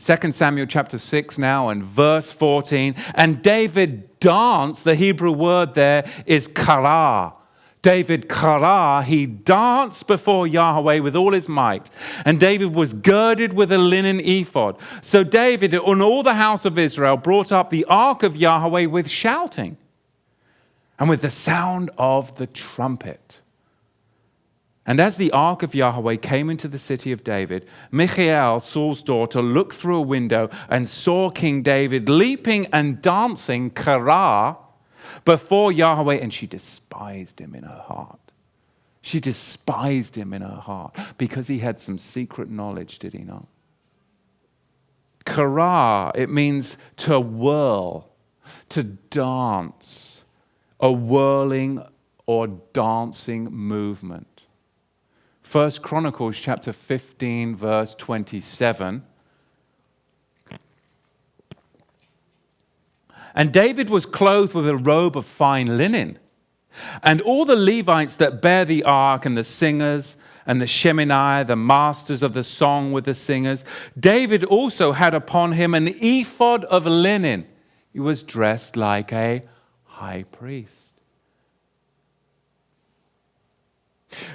2 Samuel chapter 6 now and verse 14. And David danced, the Hebrew word there is kara. David kara, he danced before Yahweh with all his might. And David was girded with a linen ephod. So David and all the house of Israel brought up the ark of Yahweh with shouting and with the sound of the trumpet. And as the ark of Yahweh came into the city of David, Michal, Saul's daughter, looked through a window and saw King David leaping and dancing kara before Yahweh, and she despised him in her heart. She despised him in her heart because he had some secret knowledge, did he not? Kara, it means to whirl, to dance, a whirling or dancing movement. 1 Chronicles chapter 15, verse 27. And David was clothed with a robe of fine linen. And all the Levites that bear the ark and the singers and the Shemini, the masters of the song with the singers, David also had upon him an ephod of linen. He was dressed like a high priest.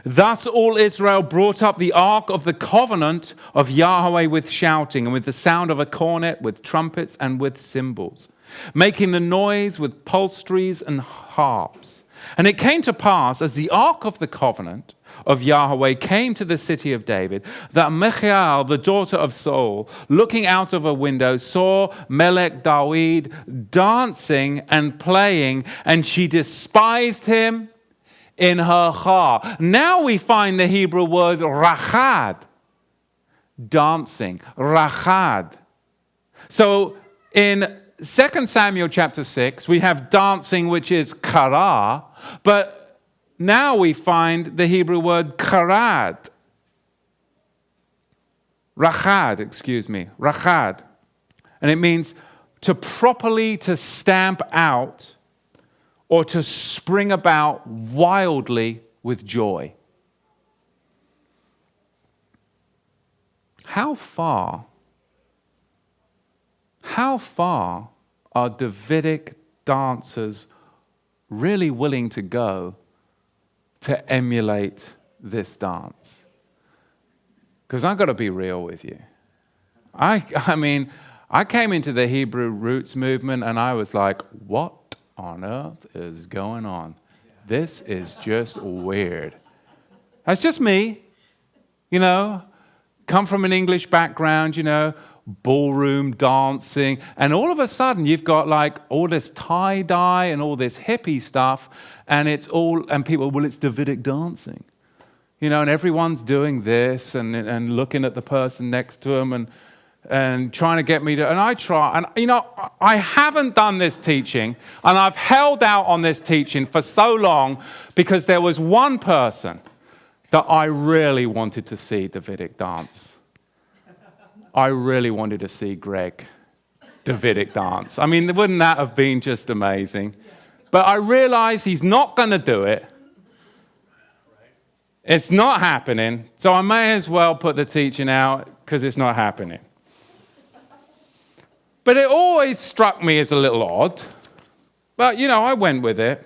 Thus all Israel brought up the ark of the covenant of Yahweh with shouting and with the sound of a cornet, with trumpets and with cymbals, making the noise with psalteries and harps. And it came to pass, as the ark of the covenant of Yahweh came to the city of David, that Michal, the daughter of Saul, looking out of a window, saw Melech David dancing and playing, and she despised him in her heart. Now we find the Hebrew word rachad, dancing, rachad. So in 2 Samuel chapter 6, we have dancing, which is kara, but now we find the Hebrew word rachad, rachad. And it means to properly to stamp out or to spring about wildly with joy. How far are Davidic dancers really willing to go to emulate this dance? Because I've got to be real with you. I mean, I came into the Hebrew roots movement and I was like, what on earth is going on? This is just weird. That's just me, come from an English background, ballroom dancing, and all of a sudden you've got like all this tie-dye and all this hippie stuff, and people, well, it's Davidic dancing, and everyone's doing this and looking at the person next to them and trying to get me to, and I try, and I haven't done this teaching, and I've held out on this teaching for so long because there was one person that I really wanted to see Davidic dance. I really wanted to see Greg Davidic dance. I mean, wouldn't that have been just amazing? But I realize he's not going to do it. It's not happening, so I may as well put the teaching out because it's not happening. But it always struck me as a little odd. But, I went with it.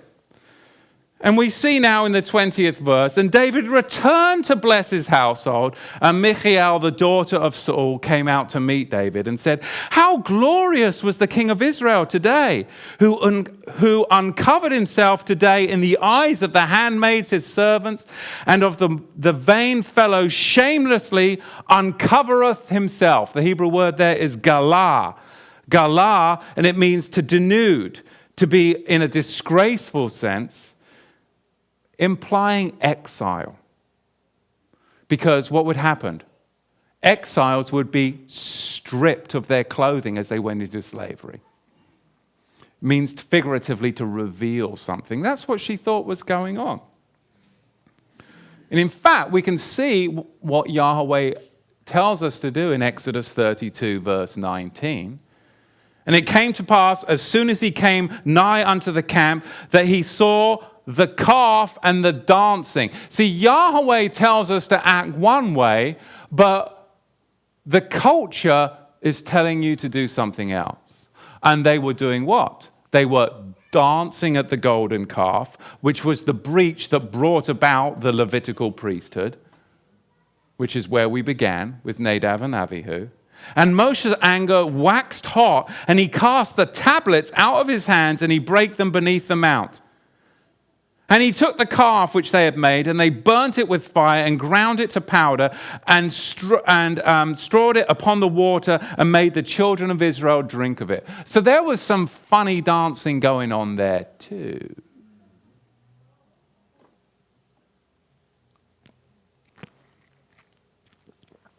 And we see now in the 20th verse, and David returned to bless his household, and Michal, the daughter of Saul, came out to meet David and said, how glorious was the king of Israel today, who uncovered himself today in the eyes of the handmaids, his servants, and of the vain fellow shamelessly uncovereth himself. The Hebrew word there is galah. Galah, and it means to denude, to be in a disgraceful sense, implying exile. Because what would happen? Exiles would be stripped of their clothing as they went into slavery. It means figuratively to reveal something. That's what she thought was going on. And in fact, we can see what Yahweh tells us to do in Exodus 32, verse 19. And it came to pass, as soon as he came nigh unto the camp, that he saw the calf and the dancing. See, Yahweh tells us to act one way, but the culture is telling you to do something else. And they were doing what? They were dancing at the golden calf, which was the breach that brought about the Levitical priesthood, which is where we began with Nadab and Abihu. And Moshe's anger waxed hot, and he cast the tablets out of his hands, and he brake them beneath the mount. And he took the calf which they had made, and they burnt it with fire, and ground it to powder, and strawed it upon the water, and made the children of Israel drink of it. So there was some funny dancing going on there too.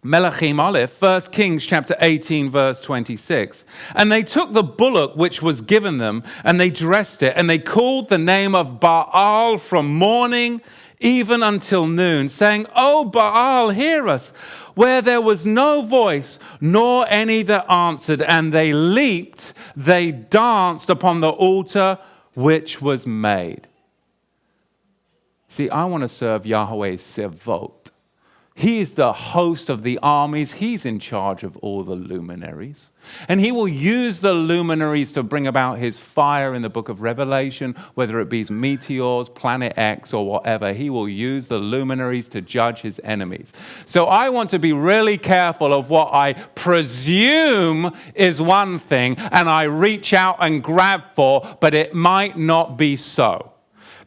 Melachim Aleph, 1 Kings chapter 18, verse 26. And they took the bullock which was given them, and they dressed it, and they called the name of Baal from morning even until noon, saying, O Baal, hear us, where there was no voice, nor any that answered. And they leaped, they danced upon the altar which was made. See, I want to serve Yahweh Sevot. He is the host of the armies. He's in charge of all the luminaries. And he will use the luminaries to bring about his fire in the book of Revelation, whether it be meteors, Planet X, or whatever. He will use the luminaries to judge his enemies. So I want to be really careful of what I presume is one thing and I reach out and grab for, but it might not be so.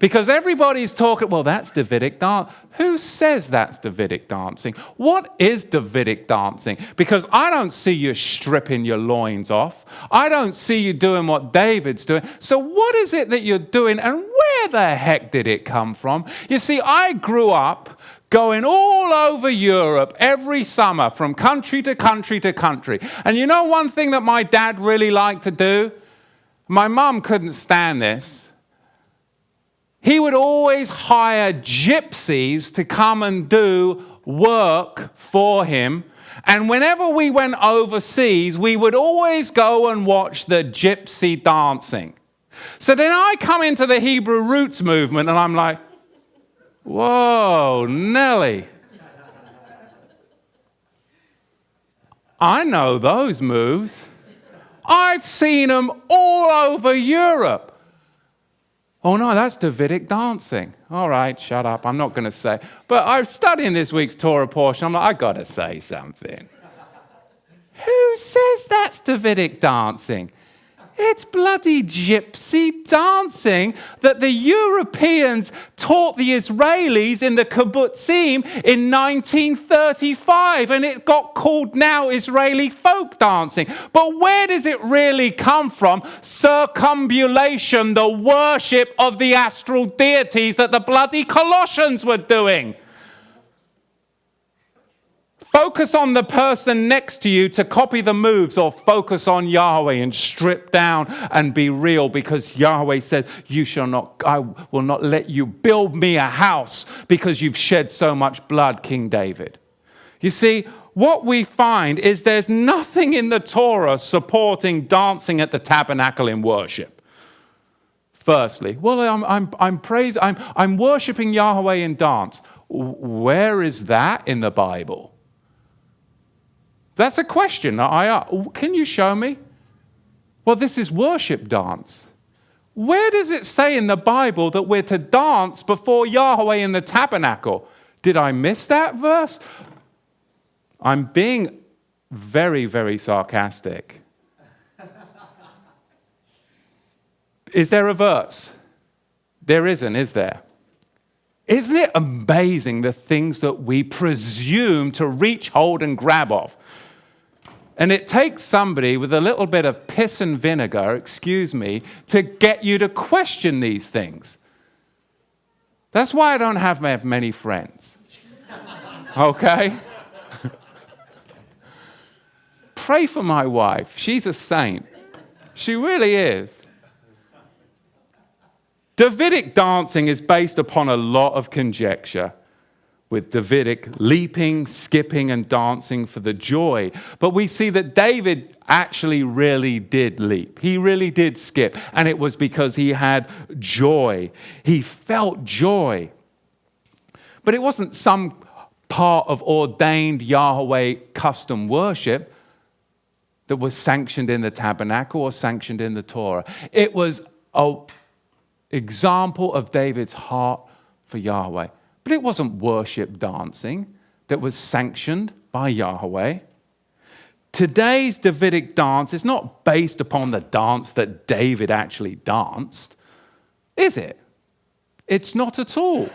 Because everybody's talking, well, that's Davidic dance. Who says that's Davidic dancing? What is Davidic dancing? Because I don't see you stripping your loins off. I don't see you doing what David's doing. So what is it that you're doing, and where the heck did it come from? You see, I grew up going all over Europe every summer from country to country to country. And you know one thing that my dad really liked to do? My mum couldn't stand this. He would always hire gypsies to come and do work for him. And whenever we went overseas, we would always go and watch the gypsy dancing. So then I come into the Hebrew roots movement and I'm like, whoa, Nelly. I know those moves. I've seen them all over Europe. Oh, no, that's Davidic dancing. All right, shut up. I'm not going to say. But I'm studying this week's Torah portion. I'm like, I got to say something. Who says that's Davidic dancing? It's bloody gypsy dancing that the Europeans taught the Israelis in the kibbutzim in 1935, and it got called now Israeli folk dancing. But where does it really come from? Circumambulation, the worship of the astral deities that the bloody Colossians were doing. Focus on the person next to you to copy the moves, or focus on Yahweh and strip down and be real, because Yahweh said, I will not let you build me a house because you've shed so much blood, King David. You see, what we find is there's nothing in the Torah supporting dancing at the tabernacle in worship. Firstly, well, I'm worshiping Yahweh in dance. Where is that in the Bible? That's a question I ask. Can you show me? Well, this is worship dance. Where does it say in the Bible that we're to dance before Yahweh in the tabernacle? Did I miss that verse? I'm being very, very sarcastic. Is there a verse? There isn't, is there? Isn't it amazing the things that we presume to reach, hold, and grab of? And it takes somebody with a little bit of piss and vinegar, excuse me, to get you to question these things. That's why I don't have many friends. Okay? Pray for my wife. She's a saint. She really is. Davidic dancing is based upon a lot of conjecture, with Davidic leaping, skipping, and dancing for the joy. But we see that David actually really did leap. He really did skip. And it was because he had joy. He felt joy. But it wasn't some part of ordained Yahweh custom worship. that was sanctioned in the tabernacle or sanctioned in the Torah. It was an example of David's heart for Yahweh. But it wasn't worship dancing that was sanctioned by Yahweh. Today's Davidic dance is not based upon the dance that David actually danced, is it? It's not at all.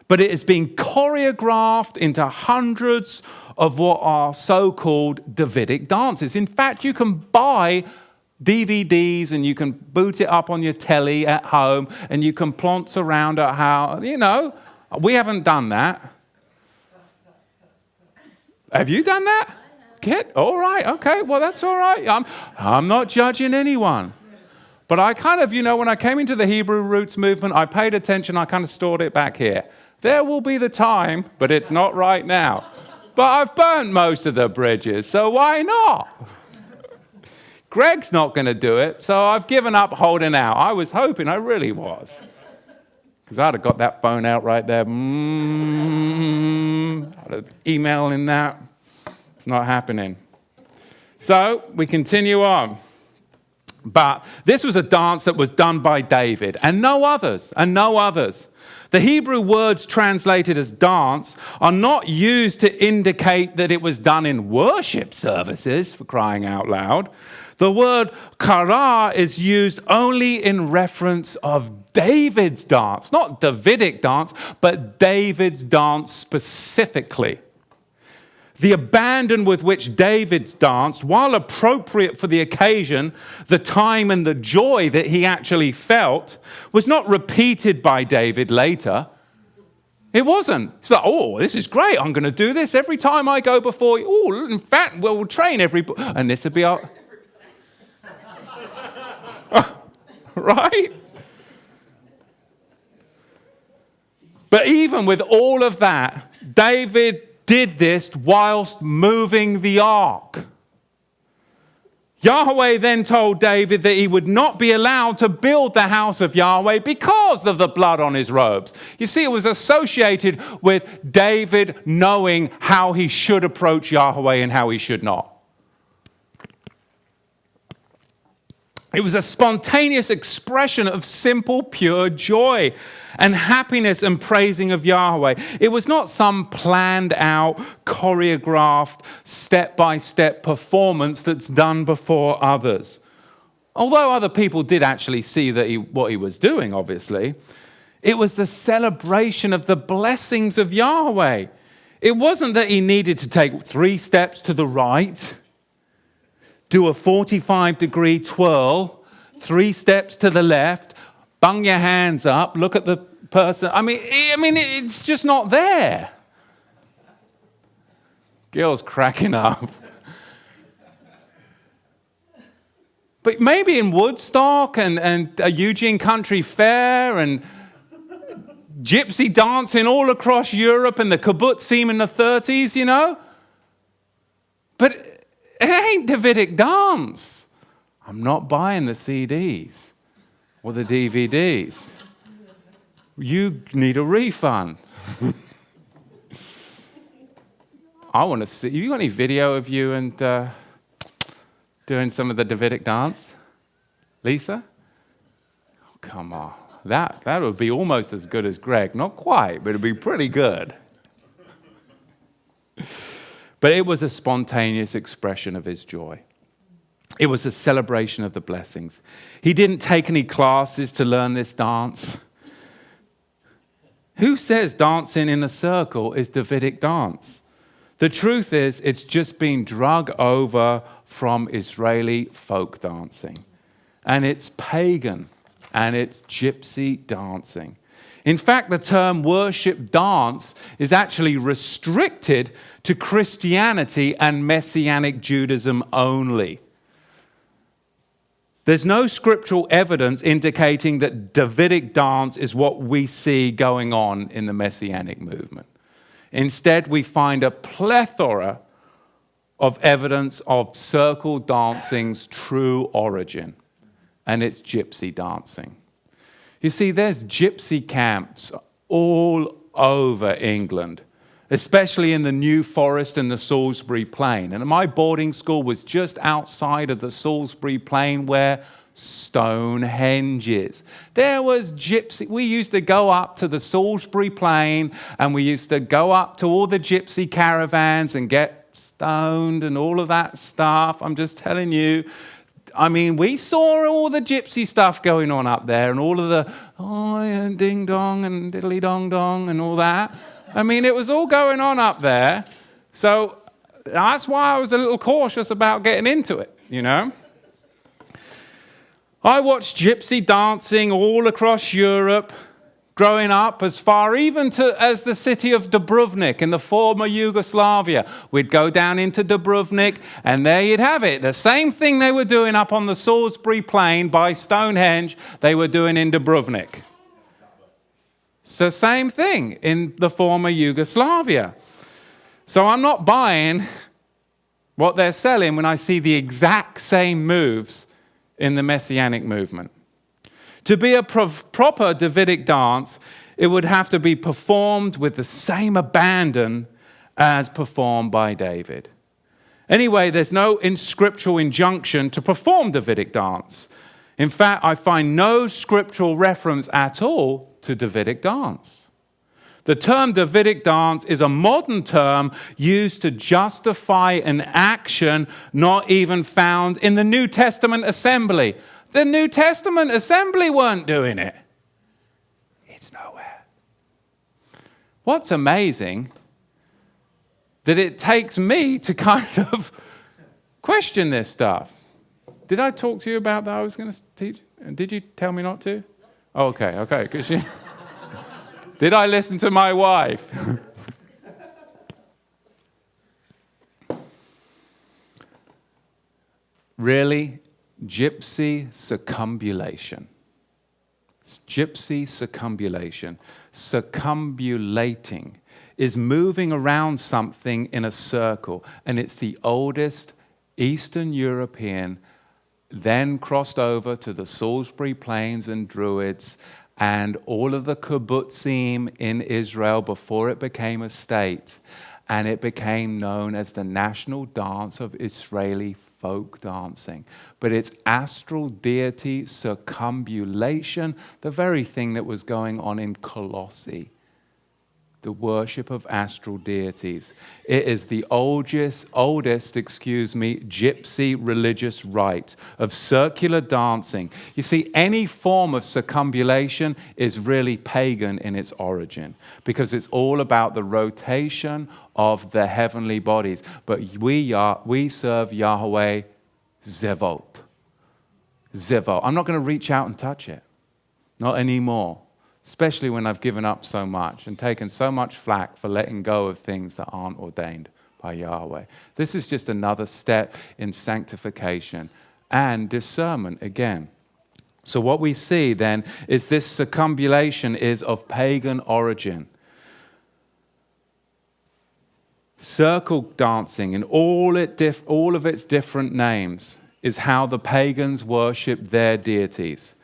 But it has been choreographed into hundreds of what are so-called Davidic dances. In fact, you can buy DVDs and you can boot it up on your telly at home and you can plonce around at how, we haven't done that. Have you done that? All right, okay, well, that's all right. I'm not judging anyone. But I kind of, when I came into the Hebrew roots movement, I paid attention, I kind of stored it back here. There will be the time, but it's not right now. But I've burnt most of the bridges, so why not? Greg's not going to do it, so I've given up holding out. I was hoping, I really was. Because I'd have got that phone out right there. I'd have emailing that. It's not happening. So we continue on. But this was a dance that was done by David and no others. The Hebrew words translated as dance are not used to indicate that it was done in worship services, for crying out loud. The word kara is used only in reference of David's dance, not Davidic dance, but David's dance specifically. The abandon with which David's danced, while appropriate for the occasion, the time and the joy that he actually felt, was not repeated by David later. It wasn't. It's like, this is great. I'm going to do this every time I go before you. In fact, we'll train everybody. And this will be our... Right? But even with all of that, David did this whilst moving the ark. Yahweh then told David that he would not be allowed to build the house of Yahweh because of the blood on his robes. You see, it was associated with David knowing how he should approach Yahweh and how he should not. It was a spontaneous expression of simple, pure joy and happiness and praising of Yahweh. It was not some planned out, choreographed, step-by-step performance that's done before others. Although other people did actually see that what he was doing, obviously, it was the celebration of the blessings of Yahweh. It wasn't that he needed to take 3 steps to the right, do a 45-degree twirl, 3 steps to the left, bung your hands up, look at the person. I mean, it's just not there. Gil's cracking up. But maybe in Woodstock and a Eugene Country Fair and gypsy dancing all across Europe and the kibbutzim in the 30s, But it ain't Davidic dance. I'm not buying the CDs or the DVDs. You need a refund. I want to see. You got any video of you and doing some of the Davidic dance, Lisa? Oh, come on, that would be almost as good as Greg. Not quite, but it'd be pretty good. But it was a spontaneous expression of his joy. It was a celebration of the blessings. He didn't take any classes to learn this dance. Who says dancing in a circle is Davidic dance? The truth is, it's just been drug over from Israeli folk dancing. And it's pagan, and it's gypsy dancing. In fact, the term worship dance is actually restricted to Christianity and Messianic Judaism only. There's no scriptural evidence indicating that Davidic dance is what we see going on in the Messianic movement. Instead, we find a plethora of evidence of circle dancing's true origin, and it's gypsy dancing. You see, there's gypsy camps all over England, especially in the New Forest and the Salisbury Plain. And my boarding school was just outside of the Salisbury Plain where Stonehenge is. There was gypsy. We used to go up to the Salisbury Plain and we used to go up to all the gypsy caravans and get stoned and all of that stuff. I'm just telling you. I mean, we saw all the gypsy stuff going on up there and all of the, oh, yeah, ding dong and diddly dong dong and all that. I mean, it was all going on up there. So that's why I was a little cautious about getting into it, you know. I watched gypsy dancing all across Europe, growing up as far even as the city of Dubrovnik in the former Yugoslavia. We'd go down into Dubrovnik, and there you'd have it. The same thing they were doing up on the Salisbury Plain by Stonehenge, they were doing in Dubrovnik. So same thing in the former Yugoslavia. So I'm not buying what they're selling when I see the exact same moves in the Messianic movement. To be a proper Davidic dance, it would have to be performed with the same abandon as performed by David. Anyway, there's no scriptural injunction to perform Davidic dance. In fact, I find no scriptural reference at all to Davidic dance. The term Davidic dance is a modern term used to justify an action not even found in the New Testament assembly. The New Testament assembly weren't doing it. It's nowhere. What's amazing, that it takes me to kind of question this stuff. Did I talk to you about that I was going to teach? Did you tell me not to? Oh, okay. Did I listen to my wife? Really? Gypsy circumambulation. Gypsy circumambulation. Circumambulating is moving around something in a circle, and it's the oldest Eastern European, then crossed over to the Salisbury Plains and Druids and all of the kibbutzim in Israel before it became a state, and it became known as the national dance of Israeli folk dancing. But it's astral deity circumambulation, the very thing that was going on in Colossae, the worship of astral deities. It is the oldest, gypsy religious rite of circular dancing. You see, any form of circumambulation is really pagan in its origin because it's all about the rotation of the heavenly bodies. But we serve Yahweh Zevot. Zevot. I'm not going to reach out and touch it. Not anymore. Especially when I've given up so much and taken so much flack for letting go of things that aren't ordained by Yahweh. This is just another step in sanctification and discernment again. So what we see then is this circumambulation is of pagan origin. Circle dancing in all of its different names is how the pagans worship their deities.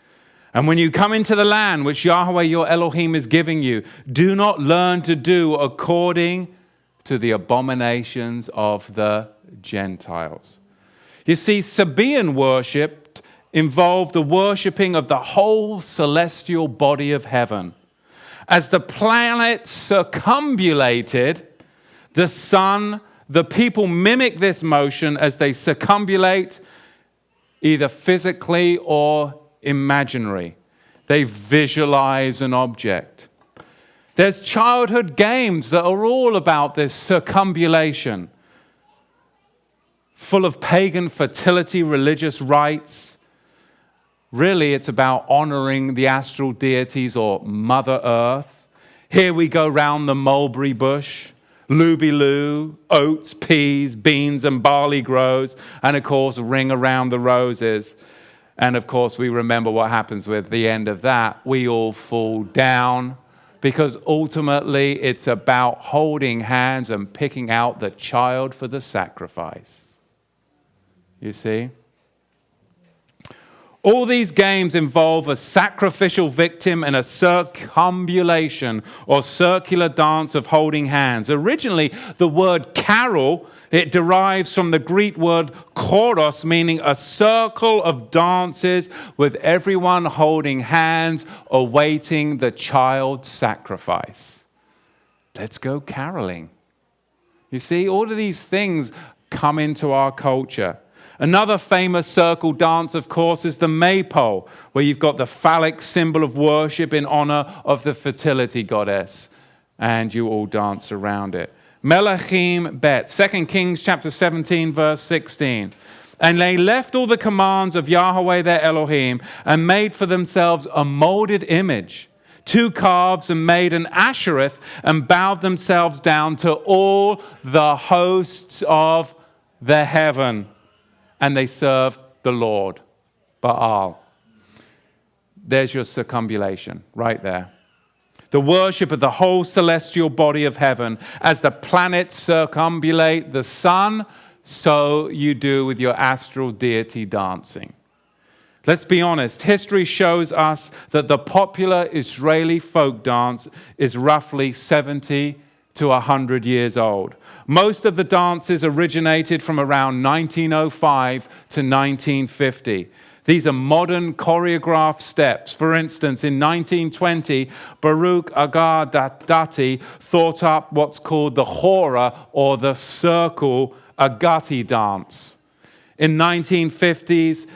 And when you come into the land which Yahweh your Elohim is giving you, do not learn to do according to the abominations of the Gentiles. You see, Sabaean worship involved the worshipping of the whole celestial body of heaven. As the planet circumambulated, the sun, the people mimic this motion as they circumambulate, either physically or imaginary. They visualize an object. There's childhood games that are all about this circumambulation, full of pagan fertility, religious rites. Really, it's about honoring the astral deities or Mother Earth. Here we go round the mulberry bush, looby-loo, oats, peas, beans, and barley grows, and of course, ring around the roses. And of course, we remember what happens with the end of that. We all fall down because ultimately it's about holding hands and picking out the child for the sacrifice. You see? All these games involve a sacrificial victim and a circumambulation or circular dance of holding hands. Originally, the word carol, it derives from the Greek word choros, meaning a circle of dances with everyone holding hands, awaiting the child's sacrifice. Let's go caroling. You see, all of these things come into our culture. Another famous circle dance, of course, is the maypole, where you've got the phallic symbol of worship in honor of the fertility goddess, and you all dance around it. Melachim Bet, 2 Kings chapter 17, verse 16. And they left all the commands of Yahweh their Elohim and made for themselves a molded image, 2 calves, and made an ashereth and bowed themselves down to all the hosts of the heaven. And they served the Lord, Baal. There's your circumambulation right there. The worship of the whole celestial body of heaven. As the planets circumambulate the sun, so you do with your astral deity dancing. Let's be honest, history shows us that the popular Israeli folk dance is roughly 70 to 100 years old. Most of the dances originated from around 1905 to 1950. These are modern choreographed steps. For instance, in 1920, Baruch Agar Dati thought up what's called the Hora, or the circle Agati dance. In 1950s,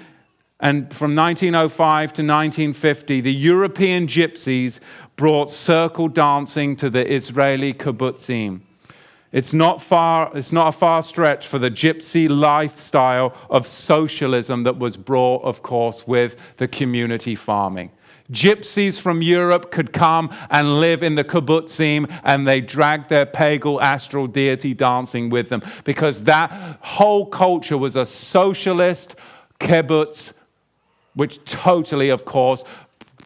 and from 1905 to 1950, the European gypsies brought circle dancing to the Israeli kibbutzim. It's not a far stretch for the gypsy lifestyle of socialism that was brought, of course, with the community farming. Gypsies from Europe could come and live in the kibbutzim, and they dragged their pagan astral deity dancing with them, because that whole culture was a socialist kibbutz, which totally, of course,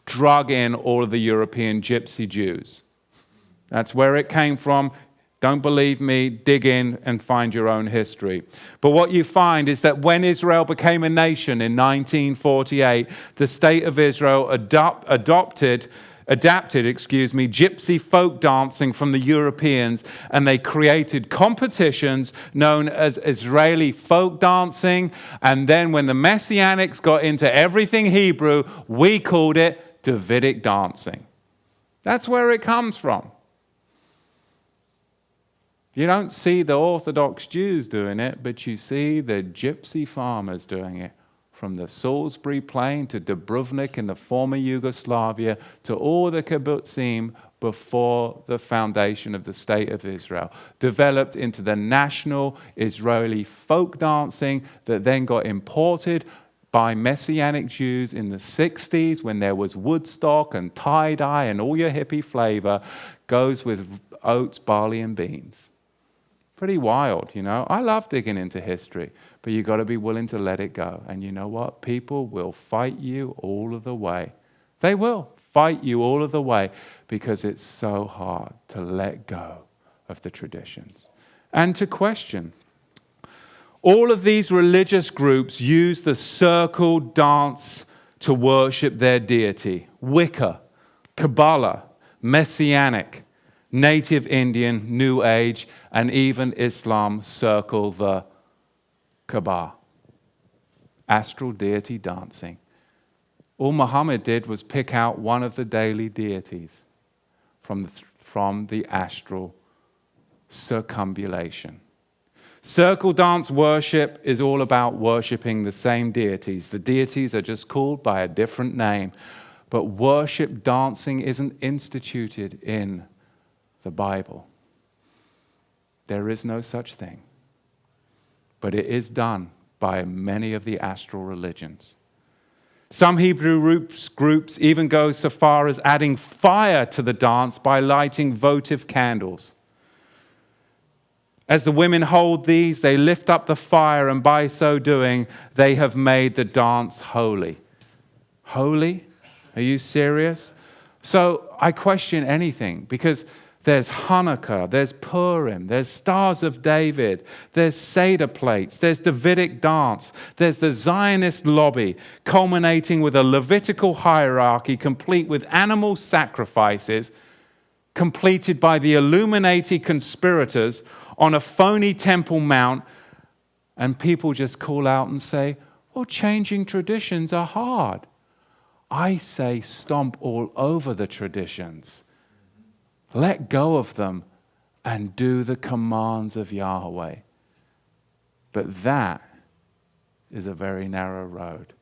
drug in all of the European gypsy Jews. That's where it came from. Don't believe me, dig in and find your own history. But what you find is that when Israel became a nation in 1948, the state of Israel adapted gypsy folk dancing from the Europeans, and they created competitions known as Israeli folk dancing. And then when the Messianics got into everything Hebrew, we called it Davidic dancing. That's where it comes from. You don't see the Orthodox Jews doing it, but you see the gypsy farmers doing it. From the Salisbury Plain to Dubrovnik in the former Yugoslavia to all the kibbutzim before the foundation of the State of Israel, developed into the national Israeli folk dancing that then got imported by Messianic Jews in the 60s when there was Woodstock and tie-dye and all your hippie flavor goes with oats, barley, and beans. Pretty wild, you know. I love digging into history, but you got to be willing to let it go. And you know what? People will fight you all of the way. They will fight you all of the way because it's so hard to let go of the traditions and to question. All of these religious groups use the circle dance to worship their deity. Wicca, Kabbalah, Messianic, Native Indian, New Age, and even Islam circle the Kaaba. Astral deity dancing. All Muhammad did was pick out one of the daily deities from the astral circumambulation. Circle dance worship is all about worshiping the same deities. The deities are just called by a different name. But worship dancing isn't instituted in the Bible. There is no such thing. But it is done by many of the astral religions. Some Hebrew groups even go so far as adding fire to the dance by lighting votive candles. As the women hold these, they lift up the fire, and by so doing, they have made the dance holy. Holy? Are you serious? So I question anything, because There's Hanukkah, there's Purim, there's Stars of David, there's Seder plates, there's Davidic dance, there's the Zionist lobby, culminating with a Levitical hierarchy complete with animal sacrifices, completed by the Illuminati conspirators on a phony Temple Mount, and people just call out and say, well, changing traditions are hard. I say stomp all over the traditions. Let go of them and do the commands of Yahweh. But that is a very narrow road.